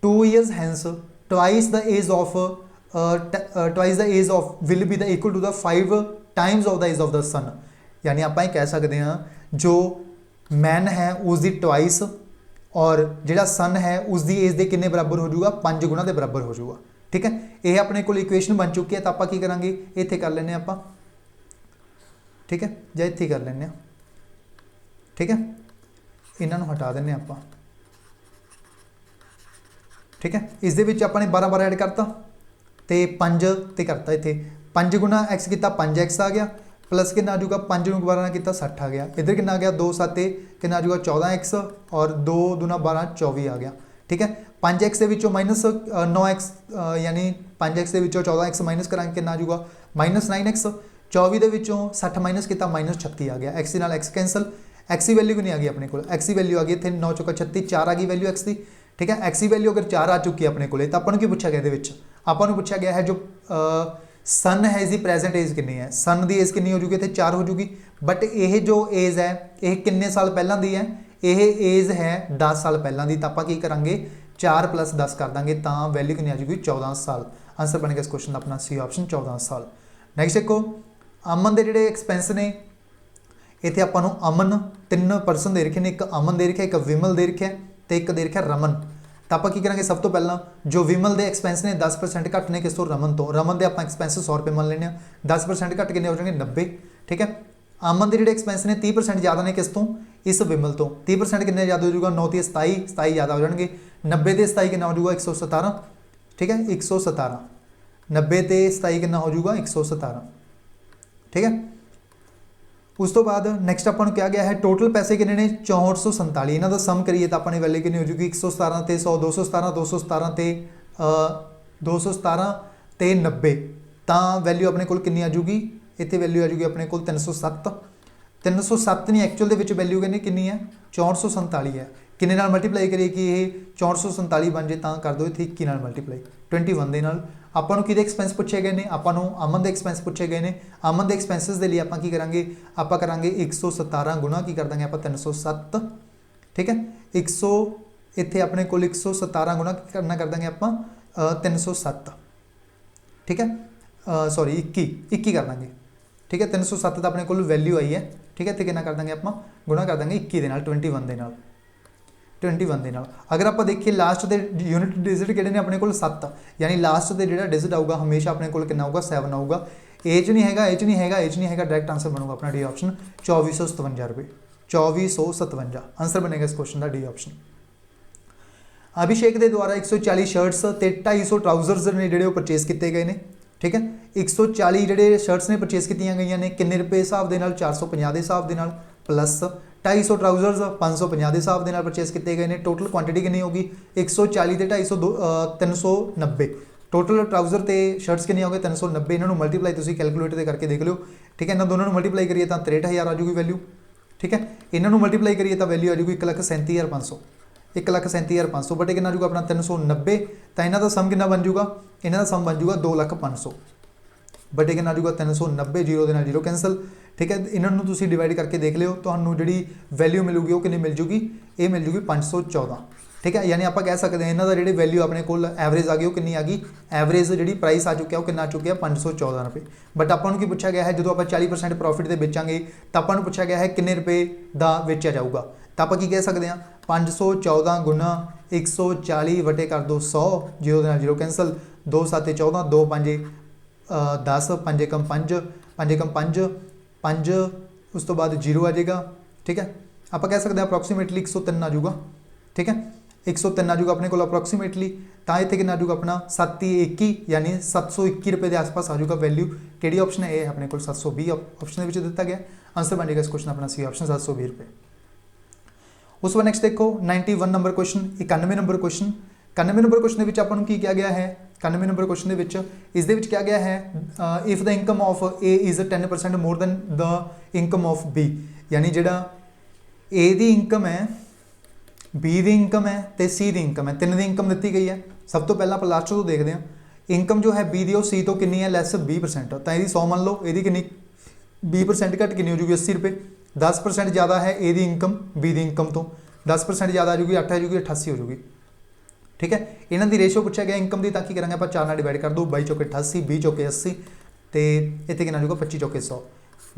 2 years hence twice the age of will be the equal to the 5 times of the age of the son. यानी आप कह सकते हैं जो मैन है उसकी ट्वाइस और जिहड़ा सन है उसकी एज के किन्ने बराबर हो जाऊगा 5 गुना के बराबर हो जाऊगा। ठीक है, ये अपने को इक्वेशन बन चुकी है तो आप की करांगे इत्थे कर लेने आप। ठीक है, या इत्थे कर लेने। ठीक है, इन्हों हटा देने आप। ठीक है, इस दे विच अपने 12 12 ऐड करता। तो 5 ते करता इत्थे 5 गुना x किया 5x आ गया प्लस कितना आ जाऊगा 5 नूं 12 किया 60 आ गया। इधर कितना आ गया 2 7 कितना आ जाऊगा 14x और 2 दूना 12 24 आ गया। ठीक है 5x के विचों माइनस 9x यानी 5x के विचों 14x माइनस करांगे कितना आ जाऊगा -9x। 24 के विचों 60 माइनस किया -36 आ गया। x नाल x कैंसल x की वैल्यू नहीं आ गई अपने को x की वैल्यू आ गई इतने 9 चौका 36 4 आ गई वैल्यू x की। ठीक है x की वैल्यू अगर 4 आ चुकी है अपने को तो आपको पूछा गया ये आपको पूछा गया है जो सन है इसकी प्रेजेंट एज कितनी है। सन की एज कितनी हो जूगी इतने 4 हो जूगी बट ये जो एज है ये किन्ने साल पहलों की है ये एज है 10 साल पहलों की। तो आप की करा 4 + 10 कर देंगे तो वैल्यू कितनी आ जूगी 14 साल। आंसर बनेगा इस क्वेश्चन का अपना सी ऑप्शन 14 साल। नैक्सट देखो अमन के जोड़े एक्सपेंस ने इतने आपको अमन 3 परसन दे रखे हैं। एक अमन दे रखा एक विमल दे रखा तो एक दे रखा रमन। तो आप की करेंगे सब तो पहला जो विमल के एक्सपेंस ने 10% घट ने किस तो रमन तो रमन के आप एक्सपेंस 100 रुपये मान लेने 10% घट कितने हो जाएंगे 90। ठीक है अमन के जोड़े एक्सपेंस ने 30% ज़्यादा ने किस तो इस विमल तो 30% कितने ज़्यादा हो जाएगा 9 + 27 ज़्यादा हो जाएंगे 90 + 27 कितना हो जाएगा 117। ठीक है 117 90 + 27 कितना हो जाएगा 117। ठीक है उस तो बाद नैक्सट अपन क्या गया है टोटल पैसे कितने ने 6447 इन्हों का सम करिए तो अपनी वैल्यू कितनी हो जाएगी 117 ते 100 217 217 ते 217 ते 90 तो वैल्यू अपने को कितनी आ जूगी इतने वैल्यू आ जूगी अपने को 307 307 नहीं एक्चुअल के वैल्यू कहने कितनी है 6447 है किन्ने नाल मल्टीप्लाई करिए कि ये 6447 बन जाए तो कर दो इतने 21 नाल मल्टीप्लाई 21 के नाल ਆਪਾਂ ਨੂੰ ਕਿਹਦੇ ਐਕਸਪੈਂਸ ਪੁੱਛੇ ਗਏ ਨੇ ਆਪਾਂ ਨੂੰ ਅਮਨ ਦੇ ਐਕਸਪੈਂਸ ਪੁੱਛੇ ਗਏ ਨੇ। ਅਮਨ ਦੇ ਐਕਸਪੈਂਸਸ ਦੇ ਲਈ ਆਪਾਂ ਕੀ ਕਰਾਂਗੇ ਆਪਾਂ ਕਰਾਂਗੇ 117 ਗੁਣਾ ਕੀ ਕਰ ਦਾਂਗੇ ਆਪਾਂ 307। ਠੀਕ ਹੈ 100 ਇੱਥੇ ਆਪਣੇ ਕੋਲ 117 ਗੁਣਾ ਕੀ ਕਰਨਾ ਕਰ ਦਾਂਗੇ ਆਪਾਂ 307। ਠੀਕ ਹੈ ਸੌਰੀ 21 ਕਰ ਦਾਂਗੇ। ਠੀਕ ਹੈ 307 ਦਾ ਆਪਣੇ ਕੋਲ ਵੈਲਿਊ ਆਈ ਹੈ। ਠੀਕ ਹੈ ਤੇ ਕਿੰਨਾ ਕਰ ਦਾਂਗੇ ਆਪਾਂ ਗੁਣਾ ਕਰ ਦਾਂਗੇ 21 ਦੇ ਨਾਲ 21 ਦੇ ਨਾਲ 21 ਦੇ ਨਾਲ। अगर आप देखिए लास्ट के यूनिट डिजिट किहड़े ने अपने को 7 यानी लास्ट से जो डिजिट आऊगा हमेशा अपने को कितना आऊगा 7 आऊगा। एज नहीं है एज नहीं है एज नहीं है डायरैक्ट आंसर बनूगा अपना डी ऑप्शन 2457 रुपये 2457 आंसर बनेगा इस क्वेश्चन का डी ऑप्शन। अभिषेक के द्वारा 140 शर्ट्स ते 250 ट्राउजरस ने जोड़े परचेज किए गए हैं। ठीक है 140 जोड़े शर्ट्स ने परचेज की गई ने किन्ने रुपये हिसाब के 450 के हिसाब के प्लस 250 ट्राउजरस 550 के हिसाब के परचेज किए गए हैं। टोटल क्वांटिटी कितनी होगी 140 ते 250 390 टोटल ट्राउजर तो शर्ट्स कितनी हो गए 390 इन्होंने मल्टीप्लाई तुम कैलकुलेटर से करके देख लो। ठीक है इन्होंने दोनों मल्टीप्लाई करिए तो 63,000 आ जूगी वैल्यू। ठीक है इन्होंने मल्टीप्लाई करिए तो वैल्यू आ जूगी 1,37,500 1,37,500 बटे कितना जूगा अपना 390 तो इन्हों का सम कितना बन जूगा इन्हों का सम बन जूगा 2,05,000 बटे कितना जूगा 390 जीरो के नाल जीरो कैंसल। ठीक है इन्होंने तुम डिवाइड करके देख लियो तो जी वैल्यू मिलूगी वो कितनी मिल जूगी ये मिल जूगी 514। ठीक है यानी आप कह सकते हैं इन्हों का जी वैल्यू अपने को एवरेज आ गई वो कितनी आ गई एवरेज जी प्राइस आ चुकी है वो कितना आ चुकी है 514 रुपये। बट आपको की पूछा गया है जो आप 40% प्रॉफिट से बेचांगे तो आपको पूछा गया है किन्ने रुपये का बेचा जाऊगा तो आप कह सकते हैं 514 गुना 140 बटे कर दो 100 जीरो के नाल जीरो कैंसल 2 7 14 2 5 10 5 एकम 5 5 एकम 5 5 उस तो बाद जीरो आ जाएगा। ठीक है आप कह सकते हैं अप्रोक्सीमेटली 103 आ जाऊगा। ठीक है 103 आ जाऊगा अपने को अप्रोक्सीमेटली तो इतने कि आ जाऊगा अपना 721 यानी 721 रुपये के आसपास आ जाऊगा वैल्यू कि ऑप्शन है अपने को 720 ऑप्शन के दिता गया। आंसर बन जाएगा इस क्वेश्चन अपना सी ऑप्शन 720 रुपये। उस बाद नैक्सट देखो 91 number question 91 number question 91 number question के आपको की क्या गया है 91 नंबर क्वेश्चन के इस क्या गया है if the income of A is 10% more than the income of B यानी जोड़ा ए की इनकम है बी की इनकम है तो सी की इनकम है तीन की इनकम दी गई है। सब तो पहला आप लास्ट तो देखते हैं इनकम जो है बी की सी तो कितनी है लैस 20% तो ये 100 मान लो ये कितनी 20% घट कितनी हो जूगी 80 रुपये 10% ज़्यादा है ए की इनकम बी की इनकम तो 10% ज़्यादा आ जूगी 8 आ जूगी 88 हो जूगी। ठीक है इन्हों की रेशो पूछा गया इनकम की ताकि करेंगे आप 4 डिवाइड कर दो 22 चौके 88 20 चौके 80 तो इतने कितना जूगा 25 चौके 100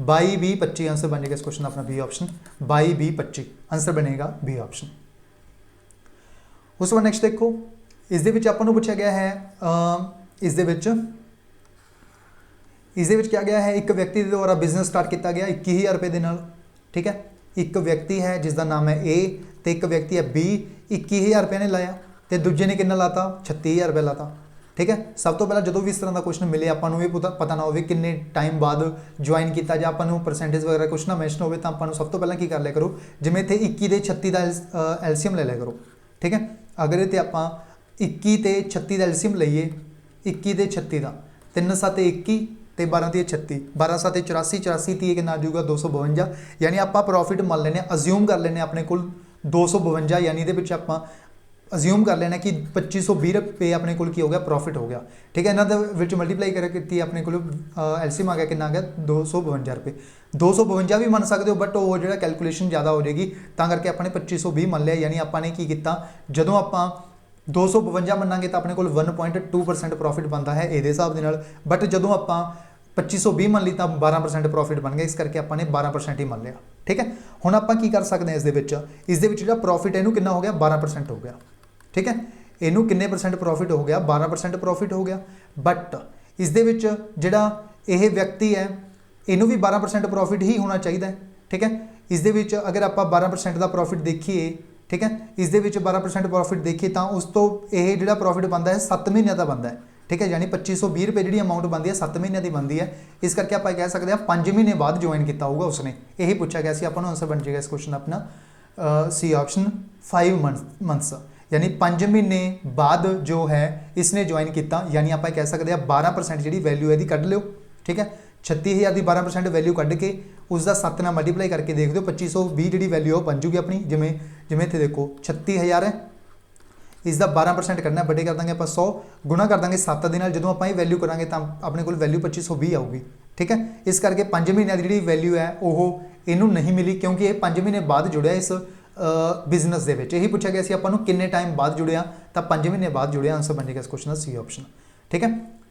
22 20 25 आंसर बन जाएगा इस क्वेश्चन अपना बी ऑप्शन 22 20 25 आंसर बनेगा बी ऑप्शन। उस बाद नैक्सट देखो इस आपको पूछा गया है इस क्या गया है एक व्यक्ति के द्वारा बिजनेस स्टार्ट किया गया 21,000 रुपये के नाल। ठीक है एक व्यक्ति है जिसका नाम है ए तो एक व्यक्ति है बी 21,000 रुपये ने लाया तो दूजे ने कितना लाता 36,000 रुपये लाता। ठीक है। सब तो पहला जो भी इस तरह का क्वेश्चन मिले आपां ये पता ना हो किन्ने टाइम बाद ज्वाइन किया जाए, आपां परसेंटेज वगैरह कुछ ना मैंशन हो, तो आपां सब तो पहला की कर लिया करो, जिवें इत्थे 21 ते 36 का एलसीएम ले लिया करो। ठीक है, अगर इत्थे आपां 21 ते 36 का एलसीएम लईए, 21 ते 36 का 3 7 21 ते 12 ते 36, 12 7 84, 84 30 कितना आ जाऊगा 252, यानी आप प्रॉफिट मान लेने, अज्यूम कर लेने अपने को 252, यानी ये आप अज्यूम कर लेना कि 2520 रुपये अपने को हो गया प्रॉफिट हो गया। ठीक है, इन्होंने मल्टीप्लाई करके अपने को एलसीएम आ गया कि आ गया 252 रुपये, 252 भी मान सकते हो, बट वो जो कैलकुलेशन ज़्यादा हो जाएगी, तो करके अपने 2520 मान लिया, यानी आपने की किया जो आप 252 मनांगे तो अपने को 1.2% प्रॉफिट बनता है ये हिसाब के, बट जो आप 2520 मान ली तो 12% प्रॉफिट बन गया, इस करके आपने 12% ही मान लिया। ठीक है, हुण आप की कर सकते हैं इस जो प्रॉफिट इनू कितना हो गया 12% हो गया। ठीक है, इनू किन्ने परसेंट प्रॉफिट हो गया 12% प्रॉफिट हो गया, बट इस जोड़ा यह व्यक्ति है इनू भी 12% प्रॉफिट ही होना चाहिए। ठीक है, इस अगर आप 12% का प्रॉफिट देखिए, ठीक है, इस 12% प्रॉफिट देखिए तो उस तो यह जो प्रॉफिट बनता है 7 महीनों का बनता है। ठीक है, यानी 2520 रुपये जी अमाउंट बनती है 7 महीनों की बनती है, इस करके आप कह सकते हैं 5 महीने बाद ज्वाइन किया होगा उसने, यही पूछा गया सी, आपको आंसर बन जाएगा इस क्वेश्चन अपना सी ऑप्शन 5 मंथ्स, यानी 5 महीने बाद जो है इसने ज्वाइन किया, यानी आप कह सकते हैं 12% जी वैल्यू है कढ़ लो। ठीक है, 36,000 की 12% वैल्यू कढ़ के उसका 7 नाल मल्टीप्लाई करके देख दो, 2520 जी वैल्यू बन जूगी अपनी, जिमें जिमें इतने देखो 36,000 है, इसका 12% करना, बड़े कर देंगे आप 100 गुणा कर देंगे 7 के नाल, जो आप वैल्यू करांगे तो अपने को वैल्यू 2520 आऊगी। ठीक है, इस करके 5 महीनों की जी वैल्यू है वो इनू नहीं मिली, क्योंकि ये 5 महीने बाद जुड़िया इस बिजनेस के, यही पूछा गया सी आपको किन्ने टाइम बाद जुड़िया, तो 5 महीने बाद जुड़िया, आंसर बन जाएगा इस क्वेश्चन का सी ऑप्शन। ठीक है,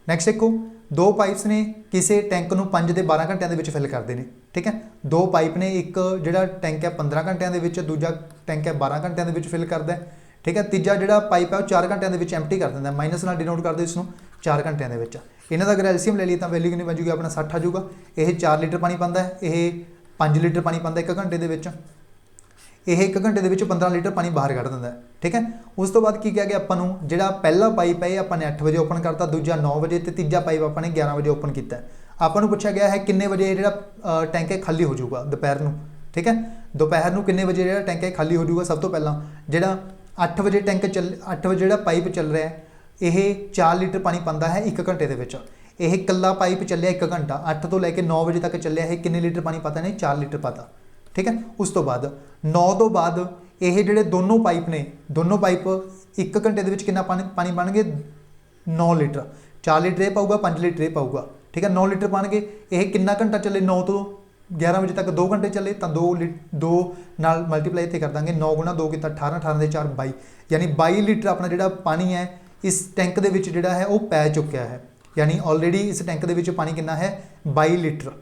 नैक्सट देखो, 2 पाइप्स ने किसी टैंक को 5 ते 12 घंटिया के फिल करते हैं। ठीक है, 2 पाइप ने, एक जो टैंक है 15 घंटिया के, दूजा टैंक है 12 घंटिया के फिल करता है। ठीक है, तीजा जो पाइप है वो 4 घंटिया के एम्प्टी कर देता है, माइनस नाल डिनोट कर दो इसको 4 घंटिया के, इन्हों का अगर एलसीएम ले ली तो वैल्यू कितनी बन जूगी अपना 60 आ जाऊगा। यह 4 लीटर पानी पाता है, यह 5 लीटर पानी पाता है 1 घंटे के, यह 1 घंटे के 15 लीटर पानी बाहर कढ़ देता है। ठीक है, उस तो बाद की कहा गया आपको जो पहला पाइप है अपने 8 बजे ओपन करता, दूजा 9 बजे, तो तीजा पाइप अपने 11 बजे ओपन किया। आपको पूछा गया है किन्ने बजे जो टैंक है खाली हो जाऊगा दोपहर को। ठीक है, दोपहर को किन्ने बजे जो टैंक है खाली हो जाऊगा, सब तो पहला जो 8 बजे टैंक 8 बजे जो पाइप चल रहा है यह 4 लीटर पानी पाता है 1 घंटे के, यह कला पाइप चलिया 1 घंटा, 8 तो लैके 9 बजे तक चलिया, है किन्ने लीटर पानी पाता नहीं 4 लीटर पाता। ठीक है, उस तो बाद 9 तो बाद ये जोड़े दोनों पाइप ने, दोनों पाइप 1 घंटे के कितना पानी बन गए 9 लीटर, 4 लीटर ये पाऊगा 5 लीटर ये पाऊगा। ठीक है, 9 लीटर बन गए, यह कितना घंटा चले 9 तो 11 बजे तक 2 घंटे चले, तो 2 नाल मल्टीप्लाई इतने कर देंगे, 9 गुणा 2 किया 18, 18 के 4 22, यानी 22 लीटर अपना जो पानी है इस टैंक के जोड़ा है वो पै चुका है, यानी ऑलरेडी इस टैंक के पानी कितना है 22 लीटर।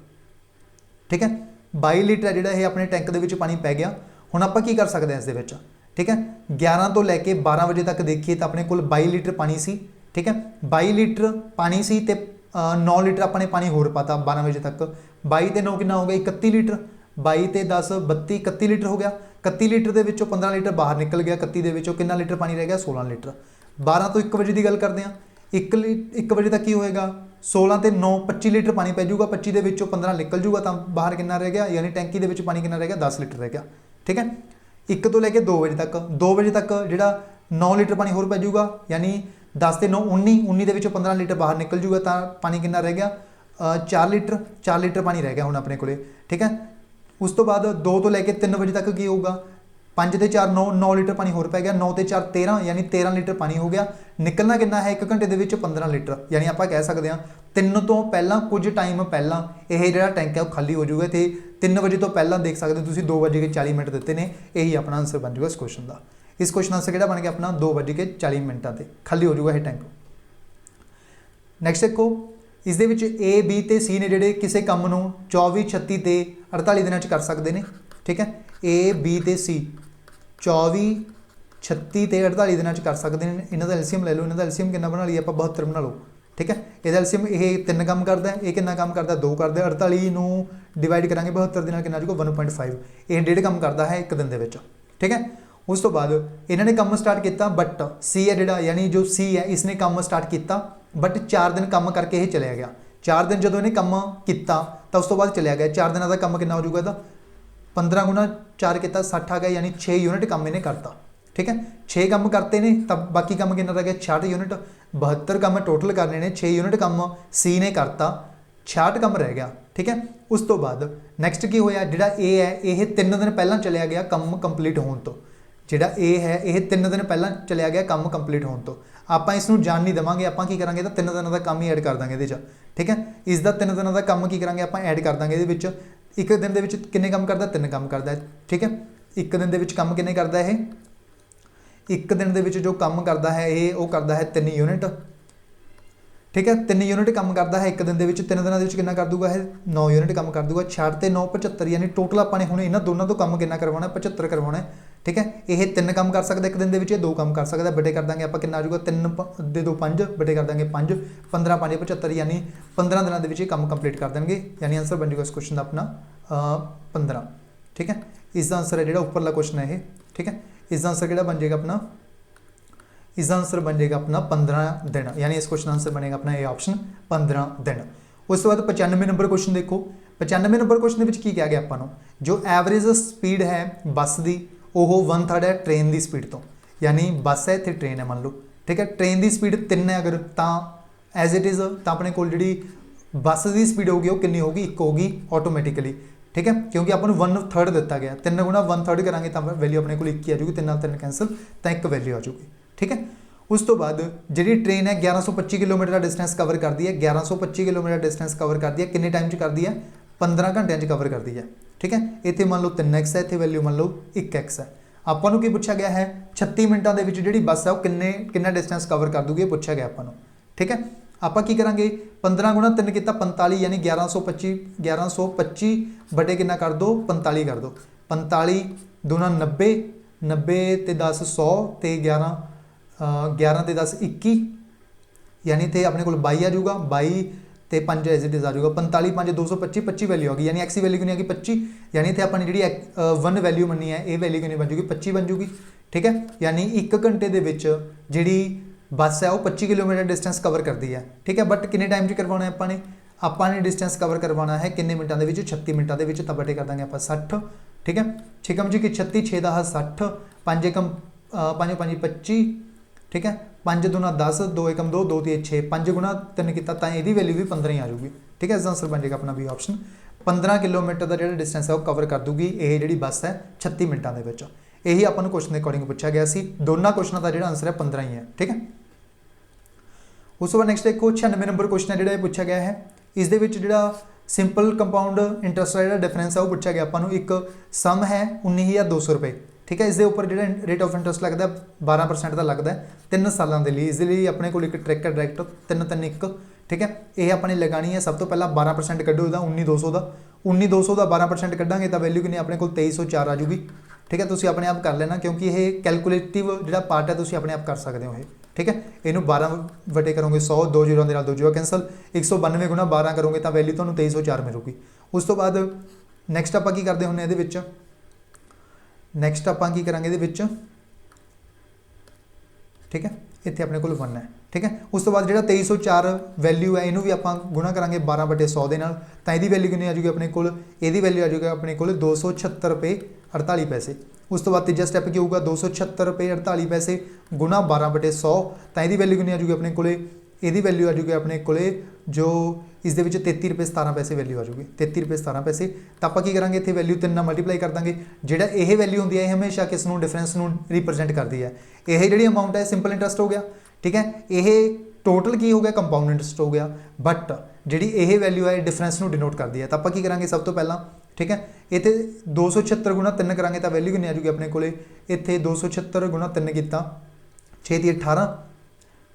ठीक है, 22 लीटर है जोड़ा अपने टैंक के पानी पै गया। हुण आप की कर सकते हैं इस, ठीक है, 11 तो लैके 12 बजे तक देखिए तो अपने को 22 लीटर पानी सी। ठीक है, 22 लीटर पानी सी ते 9 लीटर अपने पानी होर पाता 12 बजे तक, 22 ते 9 कितना हो गया 31 लीटर, 22 ते 10 32 31 लीटर हो गया। 31 लीटर के विचों 15 लीटर बाहर निकल गया, 31 के विचों कितना लीटर पानी रह गया 16 लीटर। 12 तो 1 बजे की गल करते हैं, 1 बजे तक की होएगा 16 ते 9 25 लीटर पानी पै जूगा, 25 के विचों 15 निकल जूगा, तो बाहर कितना रह गया, यानी टैंकी के विच पानी कितना रह गया 10 लीटर रह गया। ठीक है, 1 तो लैके 2 बजे तक, 2 बजे तक जो 9 लीटर पानी होर पै जूगा, यानी 10 ते 9 19, 19 के विचों 15 लीटर बाहर निकल जूगा, तो पानी कितना रह गया 4 लीटर, 4 लीटर पानी रह गया हुण अपने कोले। ठीक है, उस तो बाद 2 तो लैके 3 बजे तक की होगा, 5 ते 4 9, 9 लीटर पानी होर पै गया, 9 ते 4 13, यानी 13 लीटर पानी हो गया। निकलना कितना है 1 घंटे के 15 लीटर, यानी आप कह सकते हैं 3 तो पहला कुछ टाइम पहला यह जो टैंक है वो खाली हो जाऊगा, तो 3 बजे तो पहला देख सकते हो तुम 2 बजे के 40 मिनट देते हैं, यही अपना आंसर बन जाएगा इस क्वेश्चन का। इस क्वेश्चन आंसर क्या बन गया अपना 2 बजे के 40 मिनटों से खाली हो जाऊगा यह टैंक। नैक्सट देखो, इस ए बी तो सी ने जोड़े किसी काम को 24 36 ते 48 दिन कर सकते हैं। ठीक है, ए बी तो सी 24 36 ते 48 दिन कर सकते हैं। इन्हों का एलसीएम ले लो, इन्हों का एलसीएम कितना बना लीए आप 72 बना लो। ठीक है, यह एलसीएम ये 3 काम करता है, ये कितना काम करता है 2 करता है, 48 डिवाइड करा 72 दिन कितना जो 1.5, ये 1.5 काम करता है 1 दिन के। ठीक है, उस तो बाद इन्होंने काम स्टार्ट किया बट सी है जिहड़ा यानी जो सी है इसने काम स्टार्ट किया बट 4 दिन काम करके ये चलिया गया। 4 दिन जो इन्हें काम किया तो उस तो बाद चलिया गया। 4 दिनों का काम कितना हो जाऊगा, 15 गुणा 4 किया 60 आ गया, यानी 6 यूनिट काम इन्हें करता। ठीक है, 6 काम करते हैं तब बाकी काम कितना रह गया 66 यूनिट। 72 काम टोटल करने ने, 6 यूनिट काम सी ने करता, 66 काम रह गया। ठीक है, उस तो बाद नैक्सट की होया जिहड़ा ए है ये 3 दिन पहला चलिया गया काम कंप्लीट होने तो। जिहड़ा ए है ये 3 दिन पहला चलिया गया काम कंप्लीट होने तो। आपां इसनूं जान नहीं देवांगे, आपां की करांगे तो 3 दिनों का काम ही ऐड कर देंगे इहदे च। ठीक है, इसका 3 दिनों का काम की करांगे आपां ऐड कर देंगे इहदे विच। एक दिन दे विच किन्ने काम करदा, 3 काम करदा है। ठीक है, एक दिन दे विच काम किन्ने करदा है, एक दिन दे विच जो काम करदा है ये वो करदा है 3 यूनिट। ठीक है, 3 यूनिट काम करता है एक दिन के 3 दिनों के कितना कर दूगा है 9 यूनिट काम कर दूगा। 66 ते 9 75, यानी टोटल अपने हुणे इन्हां दोनों तो काम कितना करवाना 75 करवाना है। ठीक है, ये 3 काम कर सकता एक दिन के 2 काम कर सकता। बटे कर देंगे आप कितना आ जाऊगा 3 दे 2 5 बटे कर देंगे 5, 15 5 75, यानी 15 दिनों के काम कंप्लीट कर देंगे। यानी आंसर बन जाएगा इस क्वेश्चन का अपना 15। ठीक है, इसका आंसर है जो उपरला क्वेश्चन है ये। ठीक है, इसका आंसर किहड़ा बन जाएगा अपना, इसका आंसर बन जाएगा अपना 15 दिन, यानी इस क्वेश्चन आंसर बनेगा अपना ये ऑप्शन 15 दिन। उस तो बाद 95 नंबर क्वेश्चन देखो। 95 नंबर क्वेश्चन के क्या गया अपन जो एवरेज स्पीड है बस की वो 1/3 है ट्रेन की स्पीड तो, यानी बस है इतने ट्रेन है मान लो। ठीक है, ट्रेन की स्पीड 3 है अगर तो एज इट इज़ तो अपने को जी बस की स्पीड होगी वो कितनी होगी, 1 होगी ऑटोमैटिकली। ठीक है, क्योंकि अपन 1/3 दिता गया, 3 गुणा 1/3 करेंगे तो वैल्यू अपने को 1 ही आ जाऊगी, 3 नाल 3 कैंसल तो 1 वैल्यू आ जाऊगी। ठीक है, उस तो बाद जी ट्रेन है 1125 किलोमीटर का डिस्टेंस कवर करती है। 1125 किलोमीटर डिस्टेंस कवर करती है किन्ने टाइम च करती है, 15 घंटे कवर करती है। ठीक है, इतने मान लो 3x है, इतने वैल्यू मान लो 1x है। आपको की पूछा गया है 36 मिनटों के जी बस है वो किन्ना डिस्टेंस कवर कर दूगी, पूछा गया आपको। ठीक है, आप की करा 15 गुणा 3 किया 45, यानी 1125 बटे कितना कर दो 45 कर दो। 45 दूना 90, 90 ते 10 100 ते 11 ते 10 21, यानी इतने अपने को 22 आ जाऊगा। 22 ते 5 एज इट इज आ जाऊगा। 45 5 225, 25 वैल्यू आ गई, यानी एक्स की वैल्यू कितनी आ गई 25, यानी इतने अपनी जी 1 वैल्यू मनी है ये वैल्यू कितनी बन जूगी 25 बन जूगी। ठीक है, यानी 1 घंटे के जी बस है वो 25 किलोमीटर डिस्टेंस कवर करती है। ठीक है, बट किन्ने टाइम करवाना है अपने डिस्टेंस कवर करवाना है किन्ने मिनटों के 36 मिनटों के, तब बटे कर देंगे आप 60। ठीक है, 6 कम जी कि 36, 6 10 60, 5 एकम 5 5 25। ठीक है, 5 दूना 10, 2 एकम 2, 2 3 6, 5 गुणा 3 किया तो यही वैल्यू भी 15 ही आ जाऊगी। ठीक है, इसका आंसर बन जाएगा अपना भी ऑप्शन 15 किलोमीटर का जो डिस्टेंस है वो कवर कर दूगी ये जी बस है 36 मिनटों के। यही अपन क्वेश्चन के अकॉर्डिंग पूछा गया सी, दोनों क्वेश्चनों का जो आंसर है 15 ही है। ठीक है, उस बाद नैक्सट देखो 96 नंबर क्वेश्चन है जो पूछा गया है। इस जो सिंपल कंपाउंड इंटरस्ट का जो डिफरेंस है वो पूछा गया अपन एक सम है 19,200 रुपये। ठीक है, इसके उपर जो रेट ऑफ इंटरस्ट लगता है 12% का लगता है 3 सालों के लिए। इसलिए अपने को एक ट्रिक है डायरैक्ट 3 3 1। ठीक है, ये अपने लगानी है सब तो पहला 12% कड्डो इसका 19,200 का। 19,200 का 12% कड्डांगे तो वैल्यू कितनी अपने को 2304 आ जूगी। ठीक है, तुम अपने आप कर लेना क्योंकि ये कैलकुलेटिव जो पार्ट है तुम अपने आप कर सकते हो। ठीक है, इनू 12 बटे करोगे 100, 2 जीरो के 2 जीरो कैंसल, 192 गुणा 12 करोगे तो वैल्यू तुम्हें 2304 मिलेगी। उस तो बाद नैक्सट आप करते होंगे ये, नैक्सट आप करेंगे ये। ठीक है, इतने अपने को 1 है। ठीक है, उस तो बाद जो 2304 वैल्यू है इनू भी आप गुणा करेंगे 12 बटे 100 के नाल, तो यदी वैल्यू कितनी आ जाएगी अपने को, यदी वैल्यू आ जाएगी अपने को 276 रुपये 48 पैसे। उस तो बाद तीजा स्टैप की होगा 276 रुपये 48 पैसे गुणा 12 बटे 100, तो यदी वैल्यू कितनी आ जाएगी अपने को, यदी वैल्यू आ जाएगी अपने को जो इस 33 रुपये 17 पैसे वैल्यू आ जाएगी, 33 रुपये 17 पैसे। तो आप करेंगे इतने वैल्यू 3 नाल मल्टीप्लाई कर देंगे। जोड़ा यह वैल्यू होंगी है हमेशा किस डिफरेंस को रिप्रजेंट करती है। यह जी अमाउंट है सिंपल इंटरस्ट हो गया। ठीक है, यह टोटल की हो गया कंपाउंड इंटरस्ट हो गया, बट जी यह वैल्यू है डिफरेंस को डिनोट करती है। तो आप करेंगे सब तो पहला, ठीक है, इतने 276 गुणा 3 करेंगे तो वैल्यू कितनी आ जाएगी अपने को, इतने 276 गुणा 3 किया 6 दी 18।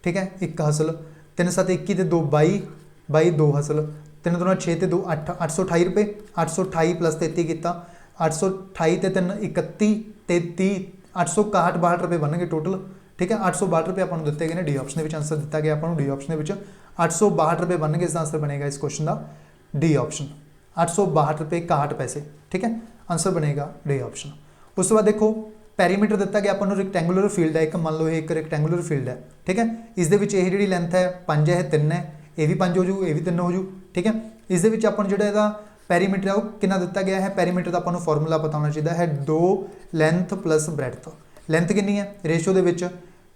ठीक है, 1 हासिल 3 7 21 2 22, 22 2 हासिल 3 दूना 6 ते 2 8, 828 रुपये 828 प्लस 33 किया 828 ते 3 31 33 861 62 रुपये बन गए टोटल। ठीक है, 862 रुपये आपको दिते गए डी ऑप्शन में आंसर दिता गया आपको डी ऑप्शन में 862 रुपये बन गए। इसका आंसर बनेगा इस क्वेश्चन का डी ऑप्शन 862 रुपये 61 पैसे। ठीक है, आंसर बनेगा डी ऑप्शन। उस बाद देखो ਪੈਰੀਮੀਟਰ ਦਿੱਤਾ ਗਿਆ ਆਪਾਂ ਨੂੰ ਰੈਕਟੈਂਗੂਲਰ ਫੀਲਡ ਹੈ ਇੱਕ, ਮੰਨ ਲਓ ਇਹ ਇੱਕ ਰੈਕਟੈਂਗੂਲਰ ਫੀਲਡ ਹੈ, ਠੀਕ ਹੈ। ਇਸ ਦੇ ਵਿੱਚ ਇਹ ਜਿਹੜੀ ਲੈਂਥ ਹੈ 5 ਹੈ, ਇਹ 3 ਹੈ, ਇਹ ਵੀ 5 ਹੋ ਜੂ, ਇਹ ਵੀ 3 ਹੋ ਜੂ, ਠੀਕ ਹੈ। ਇਸ ਦੇ ਵਿੱਚ ਆਪਾਂ ਨੂੰ ਜਿਹੜਾ ਇਹਦਾ ਪੈਰੀਮੀਟਰ ਹੈ ਉਹ ਕਿੰਨਾ ਦਿੱਤਾ ਗਿਆ ਹੈ, ਪੈਰੀਮੀਟਰ ਦਾ ਆਪਾਂ ਨੂੰ ਫਾਰਮੂਲਾ ਪਤਾ ਹੋਣਾ ਚਾਹੀਦਾ ਹੈ 2 ਲੈਂਥ ਪਲੱਸ ਬ੍ਰੈਡਥ। ਲੈਂਥ ਕਿੰਨੀ ਹੈ ਰੇਸ਼ੋ ਦੇ ਵਿੱਚ,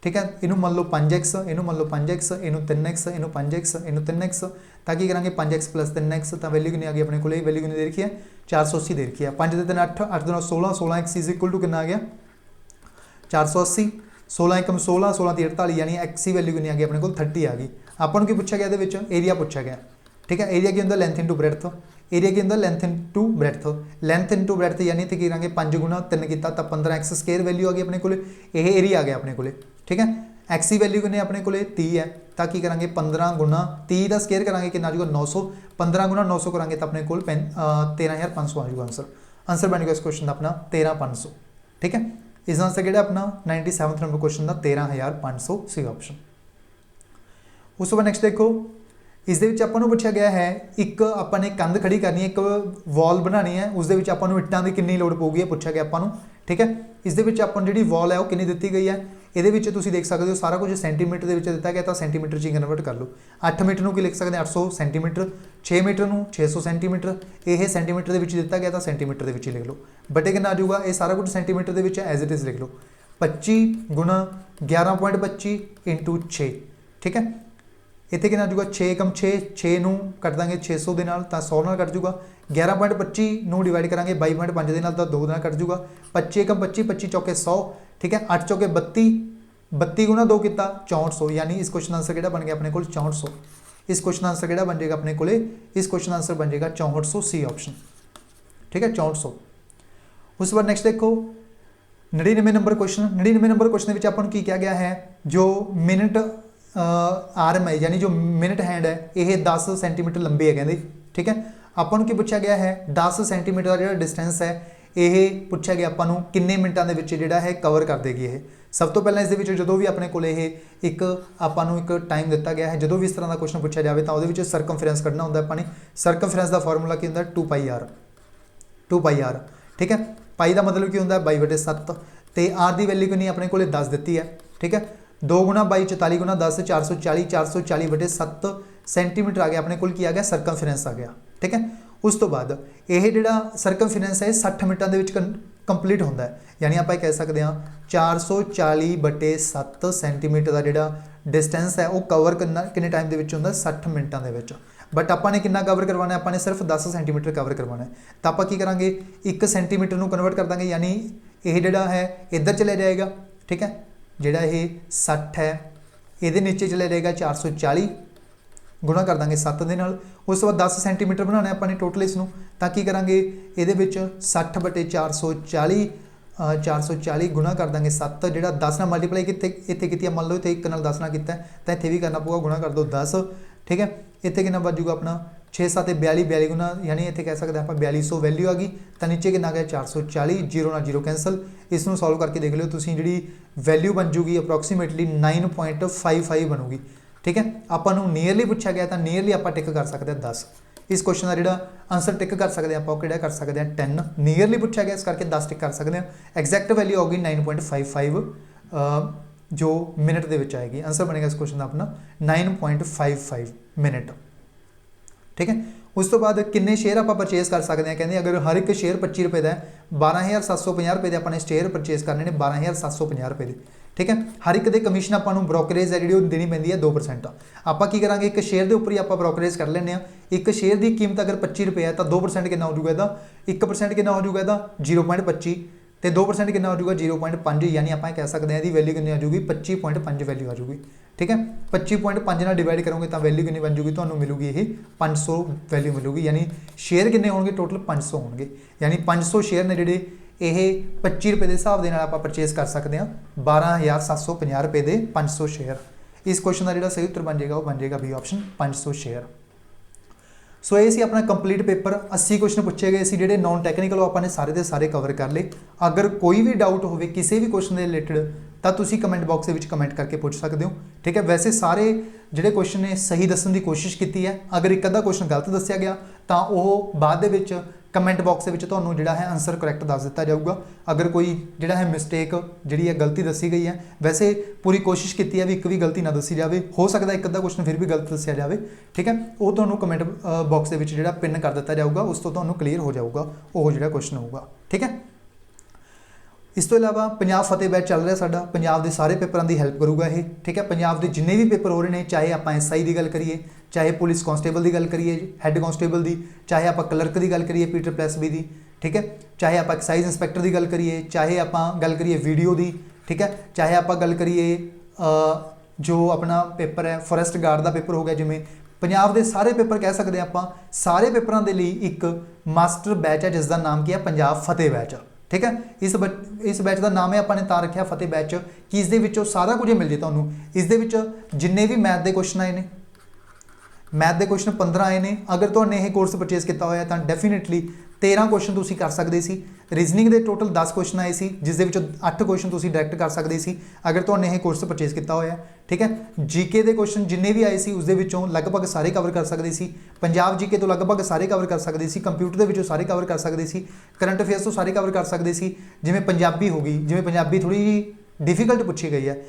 ठीक है। इनू मान लो 5x, इनू मान लो 5x, इनू 3x, इनू 5x, इनू 3x, ताकि करेंगे 5x प्लस 3x, तो वैल्यू कितनी आ गई अपने को, वैल्यू कितनी दे रखी है 480 दे रखी है। 5 दे 3 8, 8 2 16, 16x इज इक्वल टू कितना आ गया 480, 16 एकम 16, 16 ती 48, यानी x की वैल्यू कितनी आ गई अपने को 30 आ गई। अपन की पूछा गया एरिया पूछा गया, ठीक है। एरिया की होंगे लेंथ इंटू ब्रेडथ, एरिया की होंगे length into breadth, length into breadth यानी इतने करेंगे 5 गुणा 3 किया तो 15x स्केयर वैल्यू आ गई अपने को, यह एरिया आ गया अपने को, ठीक है। एक्स की वैल्यू कितनी अपने को 30 है, ताकि करेंगे 15 गुणा 30 का स्केयर करेंगे कि आ जाएगा 900, 15 गुणा 900 करेंगे तो अपने को 13,500 आ जाएगा आंसर। आंसर बन गया इस क्वेश्चन का अपना 13,500, ठीक है। इस आंसर कि अपना 97 नंबर क्वेश्चन का 13,500 सी ऑप्शन। उस बाद नैक्सट देखो, इस आपको पूछा गया है एक अपने कंध खड़ी करनी है, एक वॉल बनानी है, उस आपको इट्टां की कितनी लोड़ पऊगी पूछा गया आपको, ठीक है। इस आपको जी वॉल है वो कितनी दी गई है, ये देख सकते हो सारा कुछ सेंटीमीटर के दिता गया, तो सेंटीमीटर च कन्वर्ट कर लो। 8 मीटर को लिख सकते हैं 800 सेंटीमीटर, 6 मीटर को 600 सेंटीमीटर, यह सेंटीमीटर के दिता गया तो सेंटीमीटर के लिख लो। बटे कितना आ जाऊगा, ये सारा कुछ सेंटीमीटर के एज इट इज़ लिख लो। 25 गुणा 11.25 इंटू 6, ठीक है। इतने कितना आ जाऊगा 6 एकम 6, 6 नूं कट देंगे 600 के नाल, तो 100 नाल कट जूगा। 11.25 नूं डिवाइड करांगे 22.5 के नाल, तो 2 नाल कट जूगा। 25 एकम 25, 25 चौके 100, ठीक है। 8 चौके 32, 32 गुणा 2 किया 6400, यानी इस क्वेश्चन आंसर किहड़ा बन गया अपने को 6400। इस क्वेश्चन आंसर किहड़ा बन जाएगा अपने को, इस क्वेश्चन आंसर बन जाएगा 6400 सी ऑप्शन, ठीक है 6400। उस बाद नैक्सट देखो 99 नंबर क्वेश्चन। 99 नंबर क्वेश्चन में आपको की किया गया है, जो मिनट आर्म है यानी जो मिनट हैंड है यह 10 सेंटीमीटर लंबी है कहते, ठीक है। अपन की पूछा गया है 10 सेंटीमीटर का जो डिस्टेंस है यह पूछा गया अपन किन्ने मिनटों के जोड़ा है कवर कर देगी। ये सब तो पहले इस जो भी अपने को एक आपानू एक टाइम दिता गया है, जो भी इस तरह का क्वेश्चन पूछा जाए तो वो सरकमफ्रेंस कढ़ना होंगे अपनी। सरकमफ्रेंस का फॉर्मूला की होंगे 2πr, 2πr, ठीक है। पाई का मतलब की होंगे 22/7, तो आर की वैल्यू कितनी अपने को 10 दी है, ठीक है। 2 गुणा 22 44 गुणा 10 440, 440/7 सेंटीमीटर आ गया अपने को, की आ गया सरकमफ्रेंस आ गया, ठीक है। उस तो बाद यह जो सरकमफ्रेंस है 60 मिनटों के कंप्लीट होता है, यानी आप कह सकते हैं 440/7 सेंटीमीटर का जोड़ा डिस्टेंस है वो कवर करना कितने टाइम के होंगे 60 मिनटों के। बट आपने कितना कवर करवाना है, आपने सिर्फ 10 सेंटीमीटर कवर करवाना है, तो आप की करेंगे 1 सेंटीमीटर को कन्वर्ट कर देंगे, यानी यह जोड़ा है इधर चले जाएगा, ठीक है। जोड़ा ये 60 है ये नीचे चले जाएगा 440, गुणा कर देंगे 7 के नाल। उस बाद 10 सेंटीमीटर बनाना है अपने टोटल इसनों, ताकि करेंगे ये 60/440, 440 गुणा कर देंगे 7, जो 10 ना मल्टीप्लाई इतने की, मान लो इतने 1 नाल 10 ना किया तो इतने भी करना पऊगा, गुणा कर दो 10, ठीक है। इतने कितना बजूगा अपना 6 7 42, 42 गुणा यानी इतने कह सकते हैं आप 4200 वैल्यू आ गई, तो नीचे कितना गया 440, 0 ना 0 कैंसल। इसनों सॉल्व करके देख लो तुसीं, जी वैल्यू बन जूगी अप्रोक्सीमेटली 9.55 बनूगी, ठीक है। आपको नीयरली पूछा गया तो नीयरली आप टिक कर सकते हैं 10। इस क्वेश्चन का जो आंसर टिक कर सकते हैं आप कर सकते हैं 10, नीयरली पूछा गया इस करके 10 टिक कर सकते हैं। एग्जैक्ट वैल्यू होगी 9.55 जो मिनट के आएगी। आंसर बनेगा इस क्वेश्चन का अपना 9.55 मिनट, ठीक है। उस तो बाद किन्ने शेयर आप परचेज कर सकते हैं, कहते अगर हर एक शेयर 25 रुपये का है, 12,750 रुपये के अपने शेयर परचेज करने ने 12,750 रुपये के, ठीक है। हर एक दे कमीशन आपको ब्रोकरेज है जी देनी पैंती है 2%। आप की करेंगे एक शेयर के उपर ही आप ब्रोकरेज कर लें, एक शेयर की कीमत अगर 25 रुपये है तो 2% कितना हो जाएगा, 1% कितना हो जाएगा 0.25, तो 2% कितना हो जाएगा 0.5, यानी आप कह सकते हैं वैल्यू कितनी आ जाएगी 25.5 वैल्यू आ जाएगी, ठीक है। 25.5 ना डिवाइड करोगे तो वैल्यू कितनी बन जूगी, तो मिलूगी ये 500 वैल्यू मिलूगी, यानी शेयर कितने होंगे टोटल 500 होंगे, यानी 500 शेयर ने जोड़े ये 25 रुपये के हिसाब से आप परचेज कर सकते हैं 12,750 रुपये के 500 शेयर। इस क्वेश्चन का जो सही उत्तर बन जाएगा वो बन जाएगा बी ऑप्शन 500 शेयर। सो ये सी अपना कंप्लीट पेपर 80 क्वेश्चन पूछे गए जो नॉन टैक्नीकल आपने सारे के सारे कवर कर ले। अगर कोई भी डाउट हो किसी भी क्वेश्चन के रिलेटेड तो तुसी कमेंट बॉक्स के कमेंट करके पूछ सकते हो, ठीक है। वैसे सारे जोड़े क्वेश्चन ने सही दसन की कोशिश की है, अगर एक अद्धा क्वेश्चन गलत दसिया गया तो वह बाद ਕਮੈਂਟ ਬਾਕਸ ਦੇ ਵਿੱਚ ਤੁਹਾਨੂੰ ਜਿਹੜਾ ਹੈ ਆਨਸਰ ਕਰੈਕਟ ਦੱਸ ਦਿੱਤਾ ਜਾਊਗਾ। ਅਗਰ ਕੋਈ ਜਿਹੜਾ ਹੈ ਮਿਸਟੇਕ ਜਿਹੜੀ ਹੈ ਗਲਤੀ ਦੱਸੀ ਗਈ ਹੈ, ਵੈਸੇ ਪੂਰੀ ਕੋਸ਼ਿਸ਼ ਕੀਤੀ ਹੈ ਵੀ ਇੱਕ ਵੀ ਗਲਤੀ ਨਾ ਦੱਸੀ ਜਾਵੇ, ਹੋ ਸਕਦਾ ਇੱਕ ਅੱਧਾ ਕੁਐਸਚਨ ਫਿਰ ਵੀ ਗਲਤ ਦੱਸਿਆ ਜਾਵੇ, ਠੀਕ ਹੈ। ਉਹ ਤੁਹਾਨੂੰ ਕਮੈਂਟ ਬਾਕਸ ਦੇ ਵਿੱਚ ਜਿਹੜਾ ਪਿੰਨ ਕਰ ਦਿੱਤਾ ਜਾਊਗਾ, ਉਸ ਤੋਂ ਤੁਹਾਨੂੰ ਕਲੀਅਰ ਹੋ ਜਾਊਗਾ ਉਹ ਜਿਹੜਾ ਕੁਐਸਚਨ ਹੋਊਗਾ, ਠੀਕ ਹੈ। ਇਸ ਤੋਂ ਇਲਾਵਾ ਪੰਜਾਬ ਫਤਿਹ ਬੈਚ ਚੱਲ ਰਿਹਾ ਸਾਡਾ, ਪੰਜਾਬ ਦੇ ਸਾਰੇ ਪੇਪਰਾਂ ਦੀ ਹੈਲਪ ਕਰੂਗਾ ਇਹ, ਠੀਕ ਹੈ। ਪੰਜਾਬ ਦੇ ਜਿੰਨੇ ਵੀ ਪੇਪਰ ਹੋ ਰਹੇ ਨੇ, ਚਾਹੇ ਆਪਾਂ SI ਦੀ ਗੱਲ ਕਰੀਏ, ਚਾਹੇ ਪੁਲਿਸ ਕਾਂਸਟੇਬਲ ਦੀ ਗੱਲ ਕਰੀਏ, ਹੈੱਡ ਕਾਂਸਟੇਬਲ ਦੀ, ਚਾਹੇ ਆਪਾਂ ਕਲਰਕ ਦੀ ਗੱਲ ਕਰੀਏ PSSB ਦੀ, ਠੀਕ ਹੈ, ਚਾਹੇ ਆਪਾਂ ਐਕਸਾਈਜ਼ ਇੰਸਪੈਕਟਰ ਦੀ ਗੱਲ ਕਰੀਏ, ਚਾਹੇ ਆਪਾਂ ਗੱਲ ਕਰੀਏ ਵੀਡੀਓ ਦੀ, ਠੀਕ ਹੈ, ਚਾਹੇ ਆਪਾਂ ਗੱਲ ਕਰੀਏ ਜੋ ਆਪਣਾ ਪੇਪਰ ਹੈ ਫੋਰੈਸਟ ਗਾਰਡ ਦਾ ਪੇਪਰ ਹੋ ਗਿਆ, ਜਿਵੇਂ ਪੰਜਾਬ ਦੇ ਸਾਰੇ ਪੇਪਰ ਕਹਿ ਸਕਦੇ ਆਪਾਂ, ਸਾਰੇ ਪੇਪਰਾਂ ਦੇ ਲਈ ਇੱਕ ਮਾਸਟਰ ਬੈਚ ਹੈ ਜਿਸ ਦਾ ਨਾਮ ਕੀ ਹੈ ਪੰਜਾਬ ਫਤਿਹ ਬੈਚ, ठीक है। इस बैच का नाम है अपने तां रखा फतेह बैच कि इस दे विचों सारा कुछ मिल जाए तुहानूं। इस दे विच जिन्ने भी मैथ के क्वेश्चन आए ने, मैथ के क्वेश्चन 15 आए ने। अगर तुहाने यह कोर्स परचेज किया होया तां डेफिनेटली 13 क्वेश्चन तुसीं कर सकदे सी। रीजनिंग के टोटल 10 क्वेश्चन आए सी, जिस दे विचों 8 क्वेश्चन तुसीं डायरैक्ट कर सकदे सी अगर तुहाने यह कोर्स परचेज किया होया, ठीक है। जीके के क्वेश्चन जिन्ने भी आए सी उस दे विचों लगभग सारे कवर कर सकदे सी। पंजाब जीके तो लगभग सारे कवर कर सकदे सी, कंप्यूटर के विचों सारे कवर कर सकदे सी, करंट अफेयर्स तो सारे कवर कर सकदे सी। जिवें पंजाबी हो गई, जिवें पंजाबी थोड़ी जी डिफिकल्ट पूछी गई है,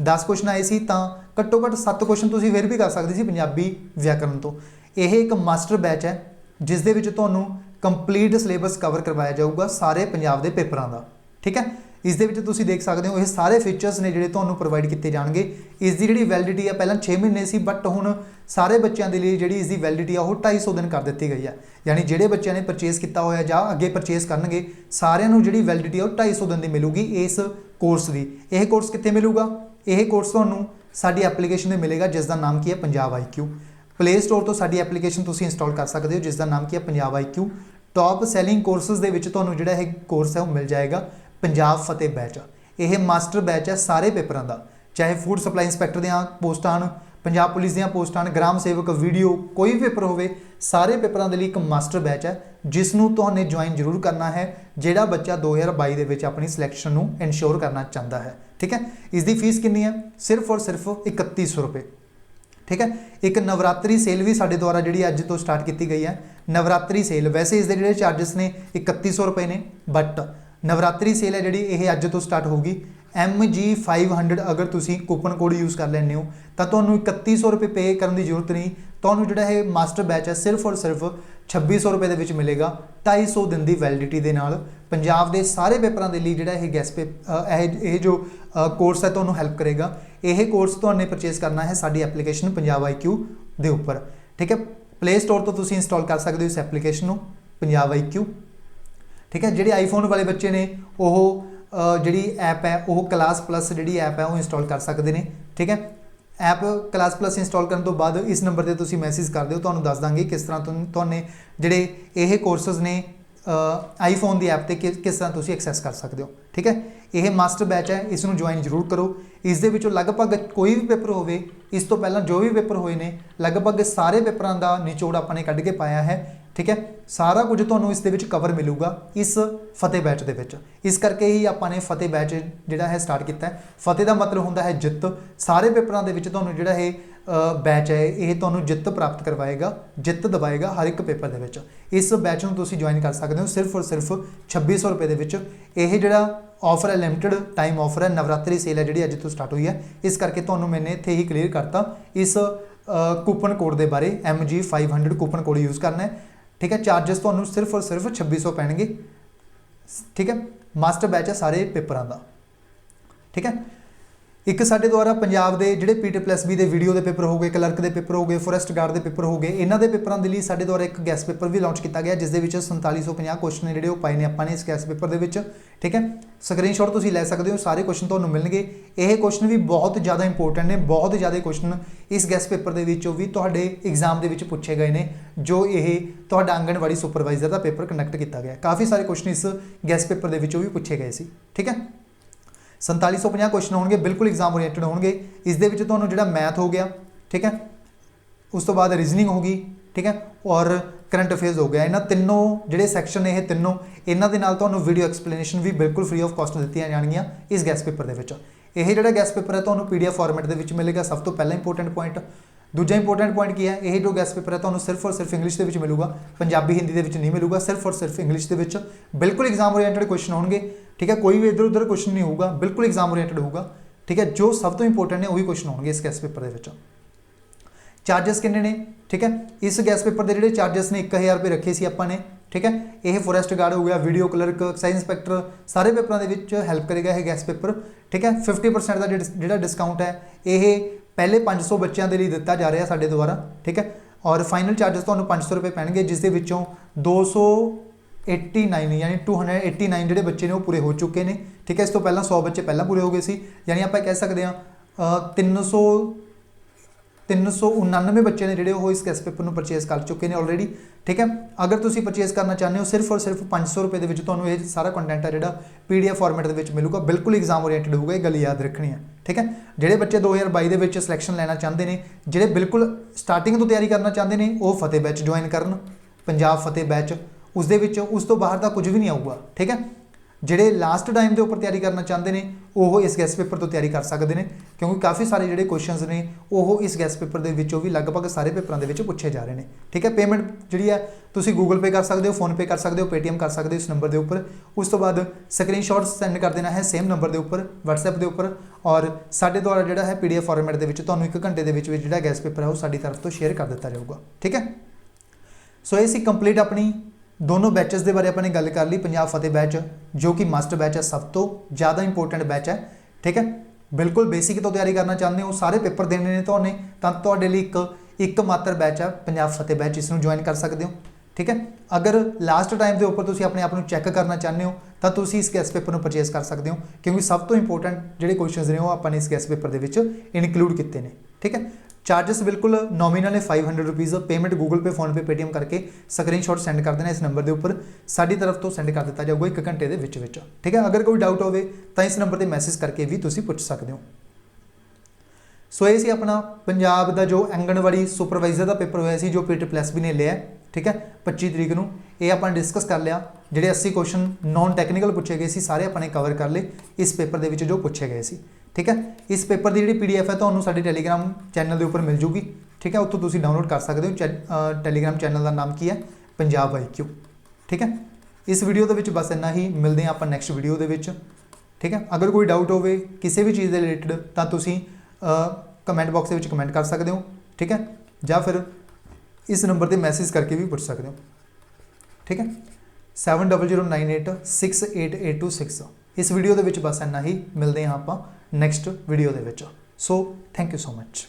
10 क्वेश्चन आए सी तां घट्टो घट्ट 7 क्वेश्चन तुसीं फिर भी कर सकदे सी पंजाबी व्याकरण तो। यह एक मास्टर बैच है जिस दे विच तुहानूं कंप्लीट सिलेबस कवर करवाया जाऊगा सारे पंजाब के पेपरों का, ठीक है। इस दे विच तुसीं देख सकते हो ये सारे फीचर्स ने जिहड़े तुहानूं प्रोवाइड किए जाएंगे। इसकी जिहड़ी वैलिडिटी है पहलां 6 महीने सी, बट हुण सारे बच्चों के लिए जिहड़ी इसकी वैलिडिटी है वो 250 दिन कर दी गई है। यानी जिहड़े बच्चों ने परचेज किया होया जां अगे परचेज करनगे सारिआं नूं जिहड़ी वैलिडिटी है वो 250 दिन की मिलूगी इस कोर्स की। यह कोर्स कित्थे मिलूगा? यह कोर्स तुहानूं साडी एप्लीकेशन ते मिलेगा जिसका नाम की है पंजाब IQ। प्ले स्टोर तो साडी एप्लीकेशन तुसीं इंस्टॉल कर सकते हो जिसका नाम की है Punjab IQ। Top selling courses दे विच तुहानूं जिहड़ा यह कोर्स है वो मिल जाएगा पंजाब फतेह बैच। यह मास्टर बैच है सारे पेपरों का, चाहे फूड सप्लाई इंस्पैक्टर दियां पोस्टां आन, पंजाब पुलिस दियां पोस्टां आन, ग्राम सेवक, वीडियो, कोई भी पेपर होवे, सारे पेपरों के लिए एक मास्टर बैच है जिसनूं तुहाने ज्वाइन जरूर करना है जिहड़ा बच्चा 2022 दे विच अपनी सिलैक्शन नूं इंश्योर करना चाहता है, ठीक है। इसकी फीस कितनी है? सिर्फ और सिर्फ 3100 रुपये, ठीक है। एक नवरात्रि सेल भी साडे द्वारा जी अज तो स्टार्ट की गई है, नवरात्रि सेल। वैसे इसके जोड़े चार्जिस ने 3100 रुपये ने, बट नवरात्रि सेल है जी अज तो स्टार्ट होगी। MG500 अगर तुसी कूपन कोड यूज़ कर लेने हो तो तुहानूं 3100 रुपये पे करने की जरूरत नहीं। तुहानूं जिहड़ा है मास्टर बैच है सिर्फ और सिर्फ 2600 रुपये दे विच मिलेगा 250 दिन की वैलिडिटी के नाल। पंजाब के सारे पेपरों के लिए जिहड़ा यह गैस पे जो कोर्स है तुहानूं हैल्प करेगा। यह कोर्स तुहाने परचेज करना है साडी एप्लीकेशन पंजाब IQ दे उपर, ठीक है। प्ले स्टोर तो तुसीं इंस्टॉल कर सकते हो इस एप्लीकेशन नूं पंजाब IQ, ठीक है। जिहड़े आईफोन वाले बच्चे ने वो जिहड़ी ऐप है वो क्लास प्लस जिहड़ी ऐप है वो इंस्टॉल कर सकते हैं, ठीक है। ऐप क्लास प्लस इंस्टॉल करने तो बाद इस नंबर पर तुसीं मैसेज कर दिओ, तुहानूं दस दांगे किस तरह तुहाने जिहड़े ये कोर्सेज ने आईफोन की ऐप ते किस तरह तुसीं एक्सैस कर सकते हो, ठीक है। यह मास्टर बैच है, इसनूं ज्वाइन जरूर करो। इस दे विचों लगभग कोई भी पेपर होवे, इस तो पहला जो भी पेपर होए ने लगभग सारे पेपरों का निचोड़ आपां ने कढ के पाया है, ठीक है। सारा कुछ तुहानूं इस दे विच कवर मिलूगा इस फतेह बैच दे विच। इस करके ही आपां ने फतेह बैच जिहड़ा है स्टार्ट किया है। फतेह का मतलब होंदा है जित। सारे पेपरों के विच तुहानूं जिहड़ा है बैच है ये तुहानूं जित प्राप्त करवाएगा, जित दवाएगा हर एक पेपर दे विच। इस बैच नूं तुसीं ज्वाइन कर सकते हो सिर्फ और सिर्फ 2600 रुपये दे विच। यह जिहड़ा ऑफर है लिमिटेड टाइम ऑफर है, नवरात्रि सेल है जी अज तो स्टार्ट हुई है। इस करके तुहानूं मैंने इत्थे ही क्लीयर करता इस कूपन कोड के बारे। MG500 कूपन कोड यूज़ करना है, ठीक है। चार्जिस तुहानूं सिर्फ और सिर्फ 2600 पैणगे, ठीक है। मास्टर बैच है सारे पेपरों का, ठीक है। एक साडे द्वारा पंजाब के जिहड़े PSSB के वीडियो के पेपर हो गए, क्लर्क के पेपर हो गए, फॉरेस्ट गार्ड के पेपर हो गए, इन्हां दे पेपरों के लिए साडे द्वारा एक गैस पेपर भी लॉन्च किया गया जिस दे विच 4750 क्वेश्चन जिहड़े वो पाए ने आपां ने इस गैस पेपर के विच, ठीक है। स्क्रीनशॉट तुसीं लै सकते हो, सारे क्वेश्चन तुहानूं मिलणगे। यह क्वेश्चन भी बहुत ज़्यादा इंपोर्टेंट ने, बहुत ज़्यादा क्वेश्चन इस गैस पेपर के विचों भी तुहाडे एग्जाम के विच पूछे गए ने जो यह तुहाडा आंगणवाड़ी सुपरवाइजर का पेपर कंडक्ट किया गया। काफ़ी सारे क्वेश्चन इस गैस पेपर के विचों भी पूछे गए सी, ठीक है। 4750 क्वेश्चन होंगे, बिल्कुल एग्जाम ओरिएंटेड होंगे। इस दे विच तुहानूं जिहड़ा मैथ हो गया, ठीक है, उस तो बाद रीजनिंग होगी, ठीक है, और करंट अफेयर्स हो गया। इन्हां तिनों जिहड़े सैक्शन ने ये तिनों इन्हां दे नाल तुहानूं वीडियो एक्सप्लेनेशन भी बिल्कुल फ्री ऑफ कॉस्ट दित्तियां जाणगीਆਂ इस गैस पेपर दे विच। यह जिहड़ा गैस पेपर है तुहानूं PDF फॉर्मेट दे विच मिलेगा। सब तो पहला इंपोर्टेंट पॉइंट दूजा इंपोर्टेंट पॉइंट की है, यह जो गैस पेपर है तो सिर्फ और सिर्फ इंग्लिश के मिलूगा, पंजाबी हिंदी के नहीं मिलूगा, सिर्फ और सिर्फ इंग्लिश के बिल्कुल एग्जाम ओरिएंटेड क्वेश्चन होंगे। ठीक है, कोई भी इधर उधर क्वेश्चन नहीं होगा, बिल्कुल एग्जाम ओरिएंटेड होगा। ठीक है, जो सब तो इंपोर्टेंट है वही क्वेश्चन होंगे इस गैस पेपर के। चार्जेस कितने ने? ठीक है, इस गैस पेपर के जो चार्जेस ने 1000 रुपये रखे सी आपां ने। ठीक है, यह फॉरेस्ट गार्ड हो गया, वीडियो क्लर्क, एक्साइज इंस्पैक्टर, सारे पेपरों के हैल्प करेगा यह गैस पेपर। ठीक है, 50% का जो डिस्काउंट है ये पहले 500 बच्चों के लिए दिता जा रहा साडे द्वारा। ठीक है, और फाइनल चार्जेस तो 500 रुपये पैणगे, जिस दे विचों 289 यानी 289 जोड़े बच्चे ने वो पूरे हो चुके हैं। ठीक है, इस तो पहला 100 बच्चे पहला पूरे हो गए सी, यानी आप कह सकते हैं 399 बच्चे ने जो इस गैस पेपर को परचेज कर चुके हैं ऑलरेडी। ठीक है, अगर तुम परचेज करना चाहते हो सिर्फ और सिर्फ 500 रुपये के सारा कंटेंट है जो PDF फॉर्मेट के मिलूगा, बिल्कुल एग्जाम ओरिएंटेड होगा, ये गल याद रखनी है। ठीक है, जोड़े बच्चे 2022 के सिलेक्शन लेना चाहते हैं, जोड़े बिल्कुल स्टार्टिंग तो तैयारी करना चाहते हैं, वो फतेह बैच ज्वाइन करन, पंजाब फतेह बैच, उस तो बाहर का कुछ भी नहीं आऊगा। ठीक है, ਜਿਹੜੇ लास्ट टाइम के उपर तैयारी करना चाहते हैं वो इस गैस पेपर तो तैयारी कर सकते हैं, क्योंकि काफ़ी सारे जोड़े क्वेश्चनस ने वो इस गैस पेपर के भी लगभग सारे पेपरों के पूछे जा रहे हैं। ठीक है, पेमेंट जी है तुम गूगल पे कर सकते हो, फोन पे कर सकते हो, पेटीएम कर सकते हो इस नंबर के उपर। उस तो बाद स्क्रीनशॉट सेंड कर देना है सेम नंबर के उपर WhatsApp के उपर, और साडे द्वारा जो है PDF फॉर्मेट के जो 1 घंटे के जो गैस पेपर है वो साडी तरफ तो शेयर कर दिता जाऊगा। ठीक है, सो ये सी कंप्लीट अपनी दोनों बैचेस के बारे अपने गल कर ली। पंजाब फतेह बैच जो कि मस्ट बैच है, सब तो ज़्यादा इंपोर्टेंट बैच है। ठीक है, बिल्कुल बेसिक तो तैयारी करना चाहते हो, सारे पेपर देने ने तो एक मात्र बैच है पंजाब फतेह बैच, इसमें ज्वाइन कर सकते हो। ठीक है, अगर लास्ट टाइम के उपर अपने आप को चैक करना चाहते हो तो तुम इस गैस पेपर को परचेज कर सकते हो, क्योंकि सब तो इंपोर्टेंट जोड़े क्वेश्चन ने वो अपने इस गैस पेपर के इनकलूड किए हैं। ठीक है, चार्जेस बिल्कुल नॉमिनल है 500 रुपीज़, पेमेंट गूगल पे, फोन पे, पेटीएम करके स्क्रीनशॉट सेंड कर देना इस नंबर के उपर, साडी तरफ तो सेंड कर दिता जाऊगा 1 घंटे के विच। ठीक है, अगर कोई डाउट होवे तो इस नंबर पर मैसेज करके भी तुसीं पूछ सकते हो। सो ये सी अपना पंजाब का जो आंगनवाड़ी सुपरवाइजर का पेपर होया सी, जो PTPLSB ने लिया। ठीक है, 25 तरीक को ये अपन डिस्कस कर लिया। जोड़े 80 क्वेश्चन नॉन टैक्नीकल पूछे गए सी सारे अपने कवर कर ले इस पेपर के जो पूछे गए सी। ठीक है, इस पेपर की जी PDF है तो साडे टैलीग्राम चैनल के उपर मिल जूगी। ठीक है, उत्थों तुसीं डाउनलोड कर सकते हो। टैलीग्राम चैनल का नाम की है पंजाब IQ। ठीक है, इस वीडियो के बस इन्ना ही, मिलते हैं आप नैक्सट वीडियो के। ठीक है, अगर कोई डाउट हो किसी भी चीज़ के रिलेटेड तो तुसीं कमेंट बॉक्स के कमेंट कर सकते हो। ठीक है, या फिर इस नंबर पर मैसेज करके भी पूछ सकते हो। ठीक है, 7009868826। इस वीडियो के बस इन्ना ही, मिलते हैं आप नैक्सट वीडियो के। So thank you so much.